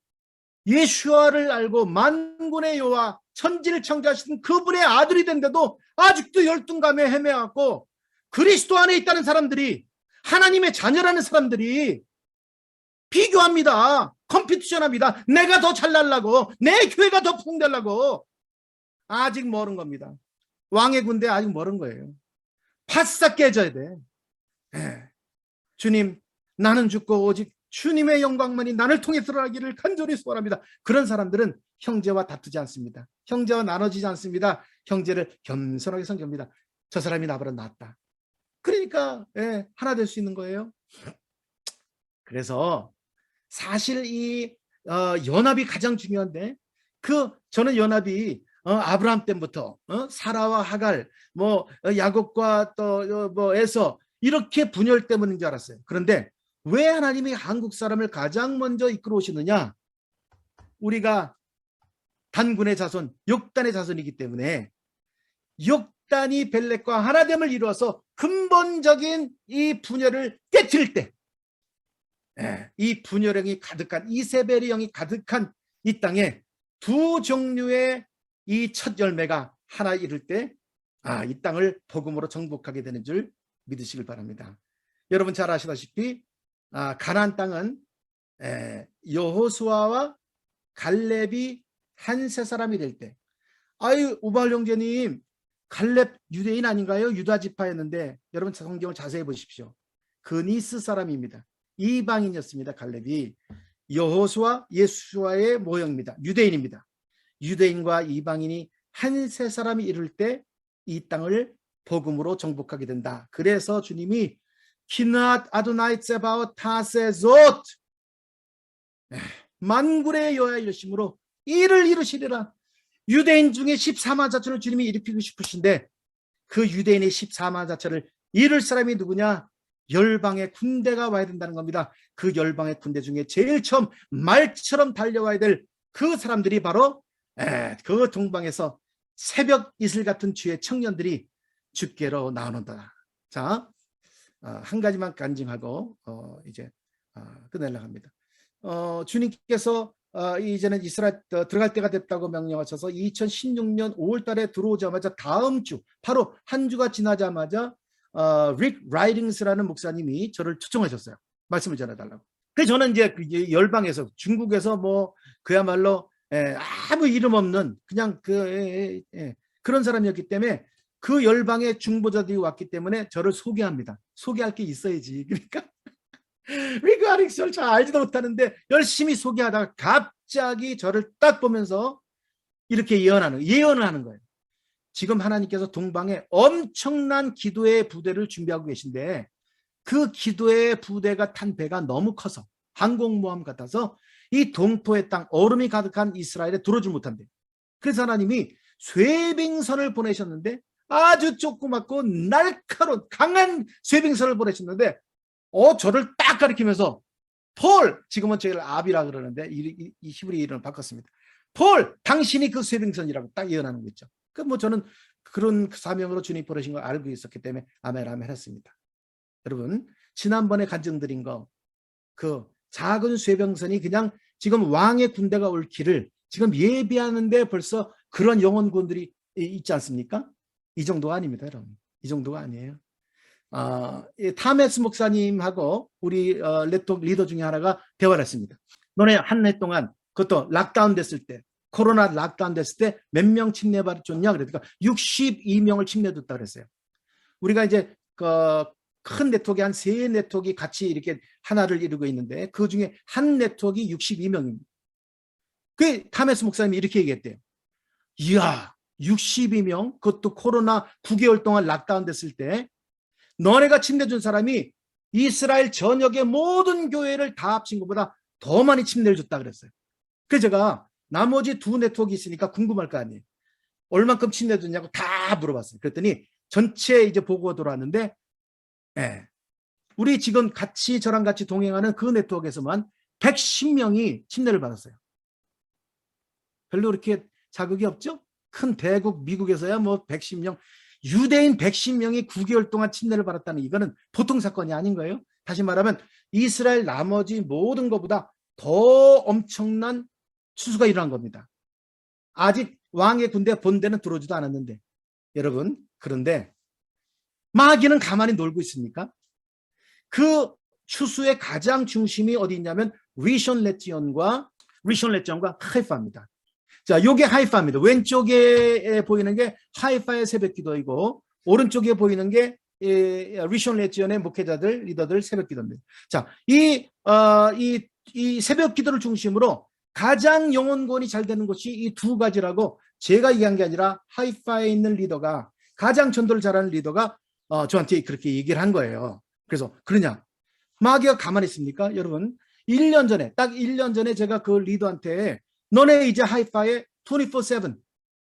예수아를 알고 만군의 여호와 천지를 창조하신 그분의 아들이 된데도 아직도 열등감에 헤매갖고 그리스도 안에 있다는 사람들이, 하나님의 자녀라는 사람들이 비교합니다. 컴피티션합니다. 내가 더 잘나려고, 내 교회가 더 풍되려고. 아직 멀은 겁니다. 왕의 군대 아직 멀은 거예요. 바싹 깨져야 돼. 주님, 나는 죽고 오직 주님의 영광만이 나를 통해 드러나기를 간절히 소원합니다. 그런 사람들은 형제와 다투지 않습니다. 형제와 나눠지지 않습니다. 형제를 겸손하게 섬깁니다. 저 사람이 나보다 낫다. 그러니까 하나 될 수 있는 거예요. 그래서 사실 이 연합이 가장 중요한데, 저는 연합이 아브라함 때부터 사라와 하갈, 야곱과 또 에서 이렇게 분열 때문인 줄 알았어요. 그런데 왜 하나님이 한국 사람을 가장 먼저 이끌어 오시느냐? 우리가 단군의 자손, 욕단의 자손이기 때문에 욕단이 벨렉과 하나됨을 이루어서 근본적인 이 분열을 깨트릴 때, 이 분열형이 가득한, 이세벨의 영이 가득한 이 땅에 두 종류의 이 첫 열매가 하나 이룰 때, 이 땅을 복음으로 정복하게 되는 줄 믿으시길 바랍니다. 여러분 잘 아시다시피 가나안 땅은 여호수아와 갈렙이 한 세 사람이 될 때, 우발 형제님, 갈렙 유대인 아닌가요? 유다 지파였는데, 여러분 성경을 자세히 보십시오. 그니스 사람입니다. 이방인이었습니다. 갈렙이. 여호수아, 예수아의 모형입니다. 유대인입니다. 유대인과 이방인이 한 세 사람이 이룰 때 이 땅을 복음으로 정복하게 된다. 그래서 주님이 키낫 아도나이 ጼ바옷 타세존, 만군의 여호와 이르심으로 이를 이루시리라. 유대인 중에 14만 자천을 주님이 일으키고 싶으신데, 그 유대인의 14만 자천을 이룰 사람이 누구냐? 열방의 군대가 와야 된다는 겁니다. 그 열방의 군대 중에 제일 처음 말처럼 달려와야 될 그 사람들이 바로 그 동방에서 새벽 이슬 같은 주의 청년들이 주께로 나오는다. 자, 한 가지만 간증하고 이제 끝내려고 합니다. 주님께서 이제는 이스라엘 들어갈 때가 됐다고 명령하셔서 2016년 5월 달에 들어오자마자 다음 주, 바로 한 주가 지나자마자 릭 라이딩스라는 목사님이 저를 초청하셨어요. 말씀을 전해달라고. 그래서 저는 이제 열방에서, 중국에서 그야말로 아무 이름 없는 그냥 그런 사람이었기 때문에 그 열방의 중보자들이 왔기 때문에 저를 소개합니다. 소개할 게 있어야지. 그러니까 리그 아릭스를 잘 알지도 못하는데 열심히 소개하다가 갑자기 저를 딱 보면서 이렇게 예언을 하는 거예요. 지금 하나님께서 동방에 엄청난 기도의 부대를 준비하고 계신데, 그 기도의 부대가 탄 배가 너무 커서, 항공모함 같아서 이 동포의 땅, 얼음이 가득한 이스라엘에 들어오지 못한대. 그래서 하나님이 쇠빙선을 보내셨는데, 아주 조그맣고 날카로운 강한 쇠빙선을 보내셨는데, 저를 딱 가리키면서 폴, 지금은 저희를 아비라 그러는데 이 히브리 이름을 바꿨습니다. 폴, 당신이 그 쇠빙선이라고 딱 예언하는 거 있죠. 저는 그런 사명으로 주님 보내신 걸 알고 있었기 때문에 아멘 아멘 했습니다. 여러분, 지난번에 간증드린 거, 작은 쇠병선이 그냥 지금 왕의 군대가 올 길을 지금 예비하는데 벌써 그런 영혼군들이 있지 않습니까? 이 정도가 아닙니다, 여러분. 이 정도가 아니에요. 타메스 목사님하고 우리 레톡 리더 중에 하나가 대화를 했습니다. 너네 한 해 동안 그것도 락다운 됐을 때, 코로나 락다운 됐을 때 몇 명 침례받았냐 그러니까 62명을 침례줬다 그랬어요. 우리가 이제 큰 네트워크 한 세 네트워크가 같이 이렇게 하나를 이루고 있는데 그 중에 한 네트워크 62명입니다. 그 타메스 목사님이 이렇게 얘기했대요. 이야, 62명, 그것도 코로나 9개월 동안 락다운 됐을 때 너네가 침례준 사람이 이스라엘 전역의 모든 교회를 다 합친 것보다 더 많이 침례를 줬다 그랬어요. 그래서 제가 나머지 두 네트워크 있으니까 궁금할 거 아니에요. 얼만큼 침례 줬냐고 다 물어봤어요. 그랬더니 전체 이제 보고가 돌아왔는데, 예, 우리 지금 같이 저랑 같이 동행하는 그 네트워크에서만 110명이 침례를 받았어요. 별로 그렇게 자극이 없죠? 큰 대국 미국에서야 뭐 110명, 유대인 110명이 9개월 동안 침례를 받았다는 이거는 보통 사건이 아닌 거예요. 다시 말하면 이스라엘 나머지 모든 것보다 더 엄청난 추수가 일어난 겁니다. 아직 왕의 군대 본대는 들어오지도 않았는데, 여러분, 그런데 마귀는 가만히 놀고 있습니까? 그 추수의 가장 중심이 어디 있냐면 리션 레지온과 하이파입니다. 자, 요게 하이파입니다. 왼쪽에 보이는 게 하이파의 새벽 기도이고 오른쪽에 보이는 게 리션 레지온의 목회자들, 리더들 새벽 기도입니다. 자, 이 새벽 기도를 중심으로 가장 영혼권이 잘 되는 것이 이 두 가지라고 제가 얘기한 게 아니라 하이파에 있는 리더가 가장 전도를 잘하는 리더가 저한테 그렇게 얘기를 한 거예요. 그래서 그러냐? 마귀가 가만히 있습니까? 여러분, 1년 전에, 딱 1년 전에 제가 그 리더한테 너네 이제 하이파에 24/7,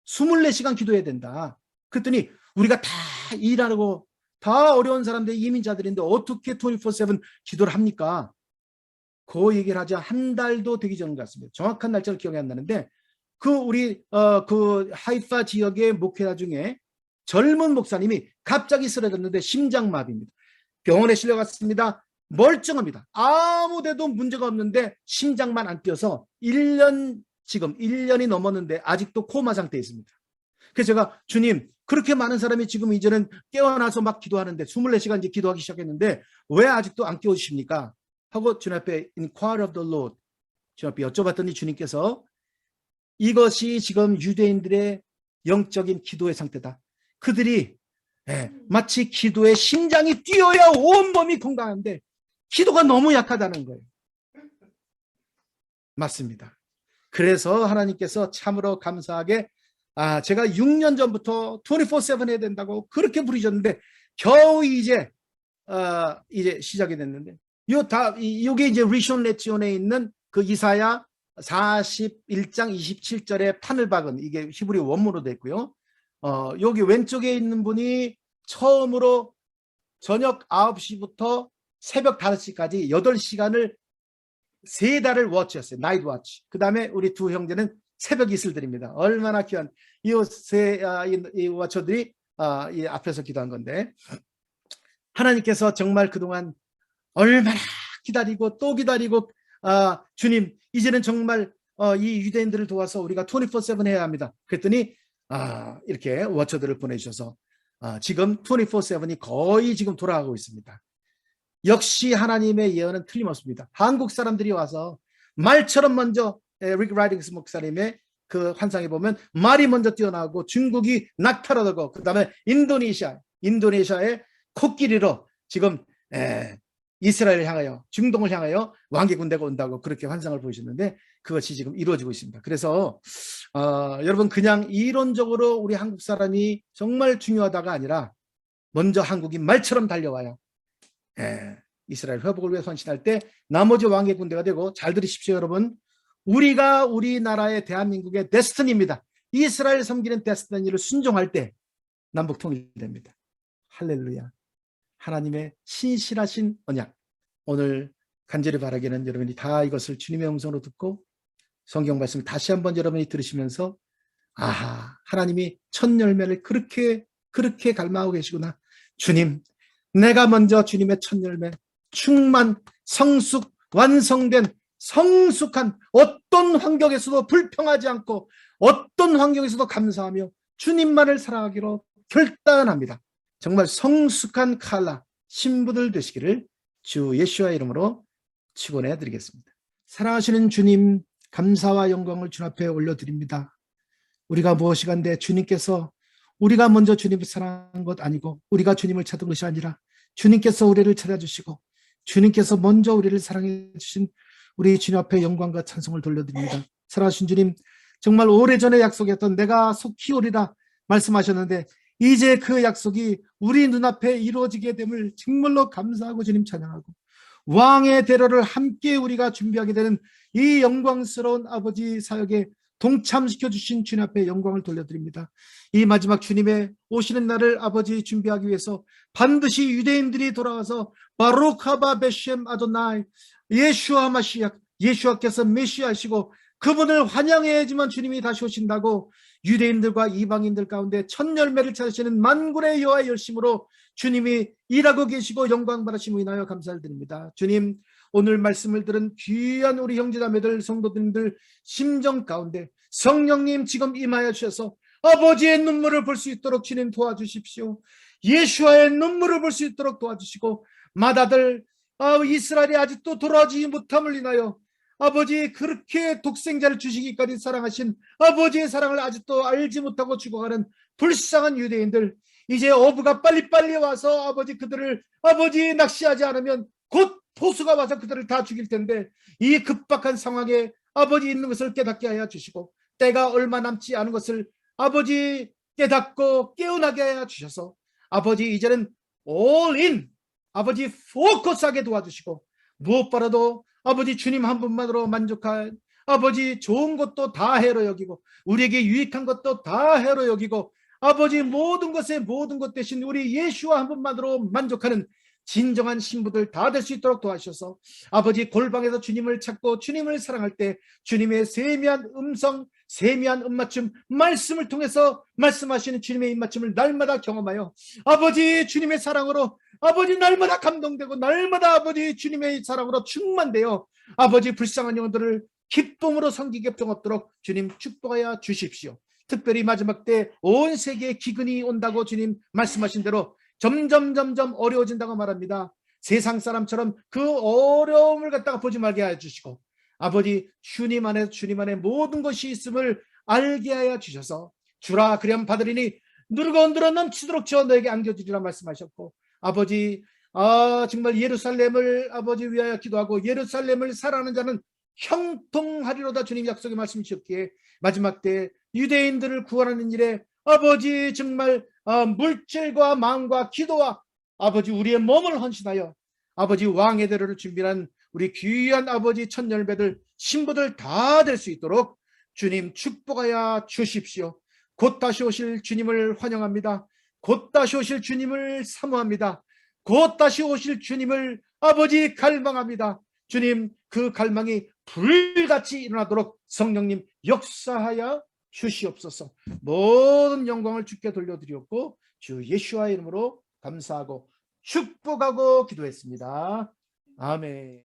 24시간 기도해야 된다. 그랬더니 우리가 다 일하고 다 어려운 사람들, 이민자들인데 어떻게 24/7 기도를 합니까? 그 얘기를 하자 한 달도 되기 전 같습니다. 정확한 날짜를 기억이 안 나는데 우리 그 하이파 지역의 목회자 중에 젊은 목사님이 갑자기 쓰러졌는데 심장마비입니다. 병원에 실려갔습니다. 멀쩡합니다. 아무 데도 문제가 없는데 심장만 안 뛰어서 지금 1년이 넘었는데 아직도 코마 상태에 있습니다. 그래서 제가 주님, 그렇게 많은 사람이 지금 이제는 깨어나서 막 기도하는데 24시간 이제 기도하기 시작했는데 왜 아직도 안 깨워주십니까? 하고 주님 앞에 inquire of the Lord 주님 앞에 여쭤봤더니 주님께서 이것이 지금 유대인들의 영적인 기도의 상태다. 그들이 마치 기도에 심장이 뛰어야 온몸이 건강한데 기도가 너무 약하다는 거예요. 맞습니다. 그래서 하나님께서 참으로 감사하게 제가 6년 전부터 24/7 해야 된다고 그렇게 부르셨는데 겨우 이제 시작이 됐는데 이게 이제 리션 레지온에 있는 그 이사야 41장 27절에 판을 박은 이게 히브리 원문으로 되어 있고요. 여기 왼쪽에 있는 분이 처음으로 저녁 9시부터 새벽 5시까지 8시간을 3달을 워치였어요. 나이트 워치. 그 다음에 우리 두 형제는 새벽 이슬들입니다. 얼마나 귀한 이 워처들이 이 앞에서 기도한 건데 하나님께서 정말 그동안 얼마나 기다리고 또 기다리고 주님 이제는 정말 이 유대인들을 도와서 우리가 24/7 해야 합니다. 그랬더니 이렇게 워처들을 보내주셔서 지금 24/7이 거의 지금 돌아가고 있습니다. 역시 하나님의 예언은 틀림없습니다. 한국 사람들이 와서 말처럼 먼저 릭 라이딩스 목사님의 그 환상에 보면 말이 먼저 뛰어나오고 중국이 낙타로되고 그 다음에 인도네시아의 코끼리로 지금 이스라엘을 향하여 중동을 향하여 왕의 군대가 온다고 그렇게 환상을 보이셨는데 그것이 지금 이루어지고 있습니다. 그래서 여러분 그냥 이론적으로 우리 한국 사람이 정말 중요하다가 아니라 먼저 한국이 말처럼 달려와요. 이스라엘 회복을 위해 헌신할 때 나머지 왕의 군대가 되고 잘 들으십시오 여러분. 우리가 우리나라의 대한민국의 데스티니입니다. 이스라엘 섬기는 데스티니를 순종할 때 남북 통일됩니다. 할렐루야. 하나님의 신실하신 언약. 오늘 간절히 바라기는 여러분이 다 이것을 주님의 음성으로 듣고 성경 말씀을 다시 한번 여러분이 들으시면서 하나님이 첫 열매를 그렇게 갈망하고 계시구나. 주님, 내가 먼저 주님의 첫 열매 충만, 성숙, 완성된 성숙한 어떤 환경에서도 불평하지 않고 어떤 환경에서도 감사하며 주님만을 사랑하기로 결단합니다. 정말 성숙한 칼라 신부들 되시기를 주 예수와 이름으로 축원해 드리겠습니다. 사랑하시는 주님, 감사와 영광을 주 앞에 올려드립니다. 우리가 무엇이간데 주님께서 우리가 먼저 주님을 사랑한 것 아니고 우리가 주님을 찾은 것이 아니라 주님께서 우리를 찾아주시고 주님께서 먼저 우리를 사랑해 주신 우리 주님 앞에 영광과 찬송을 돌려드립니다. 사랑하신 주님, 정말 오래전에 약속했던 내가 속히 오리라 말씀하셨는데 이제 그 약속이 우리 눈앞에 이루어지게 됨을 정말로 감사하고 주님 찬양하고 왕의 대로를 함께 우리가 준비하게 되는 이 영광스러운 아버지 사역에 동참시켜 주신 주님 앞에 영광을 돌려드립니다. 이 마지막 주님의 오시는 날을 아버지 준비하기 위해서 반드시 유대인들이 돌아와서 바루카바 베셴 아도나이 예수아 마시아, 예수아께서 메시아시고 그분을 환영해야지만 주님이 다시 오신다고 유대인들과 이방인들 가운데 첫 열매를 찾으시는 만군의 여호와의 열심으로 주님이 일하고 계시고 영광 받으심을 인하여 감사를 드립니다. 주님, 오늘 말씀을 들은 귀한 우리 형제자매들 성도님들 심정 가운데 성령님 지금 임하여 주셔서 아버지의 눈물을 볼 수 있도록 주님 도와주십시오. 예수와의 눈물을 볼 수 있도록 도와주시고 맏아들 이스라엘이 아직도 돌아오지 못함을 인하여 아버지 그렇게 독생자를 주시기까지 사랑하신 아버지의 사랑을 아직도 알지 못하고 죽어가는 불쌍한 유대인들, 이제 어부가 빨리빨리 와서 아버지 그들을 아버지 낚시하지 않으면 곧 포수가 와서 그들을 다 죽일 텐데 이 급박한 상황에 아버지 있는 것을 깨닫게 하여 주시고 때가 얼마 남지 않은 것을 아버지 깨닫고 깨어나게 하여 주셔서 아버지 이제는 올인 아버지 포커스하게 도와주시고 무엇보다도 아버지 주님 한 분만으로 만족할 아버지 좋은 것도 다 해로 여기고 우리에게 유익한 것도 다 해로 여기고 아버지 모든 것에 모든 것 대신 우리 예수와 한 분만으로 만족하는 진정한 신부들 다 될 수 있도록 도와주셔서 아버지 골방에서 주님을 찾고 주님을 사랑할 때 주님의 세미한 음성 세미한 입맞춤 말씀을 통해서 말씀하시는 주님의 입맞춤을 날마다 경험하여 아버지 주님의 사랑으로 아버지 날마다 감동되고 날마다 아버지 주님의 사랑으로 충만되어 아버지 불쌍한 영혼들을 기쁨으로 섬기게 없도록 주님 축복하여 주십시오. 특별히 마지막 때 온 세계에 기근이 온다고 주님 말씀하신 대로 점점 어려워진다고 말합니다. 세상 사람처럼 그 어려움을 갖다가 보지 말게 하여 주시고 아버지 주님 안에 모든 것이 있음을 알게 하여 주셔서 주라 그리하면 받으리니 누르고 넘치도록 저 너에게 안겨주리라 말씀하셨고 아버지 정말 예루살렘을 아버지 위하여 기도하고 예루살렘을 사랑하는 자는 형통하리로다 주님 약속의 말씀 주셨기에 마지막 때 유대인들을 구원하는 일에 아버지 정말 물질과 마음과 기도와 아버지 우리의 몸을 헌신하여 아버지 왕의 대로를 준비한 우리 귀한 아버지 첫 열매들 신부들 다 될 수 있도록 주님 축복하여 주십시오. 곧 다시 오실 주님을 환영합니다. 곧 다시 오실 주님을 사모합니다. 곧 다시 오실 주님을 아버지 갈망합니다. 주님 그 갈망이 불같이 일어나도록 성령님 역사하여 주시옵소서. 모든 영광을 주께 돌려드리었고 주 예수와 이름으로 감사하고 축복하고 기도했습니다. 아멘.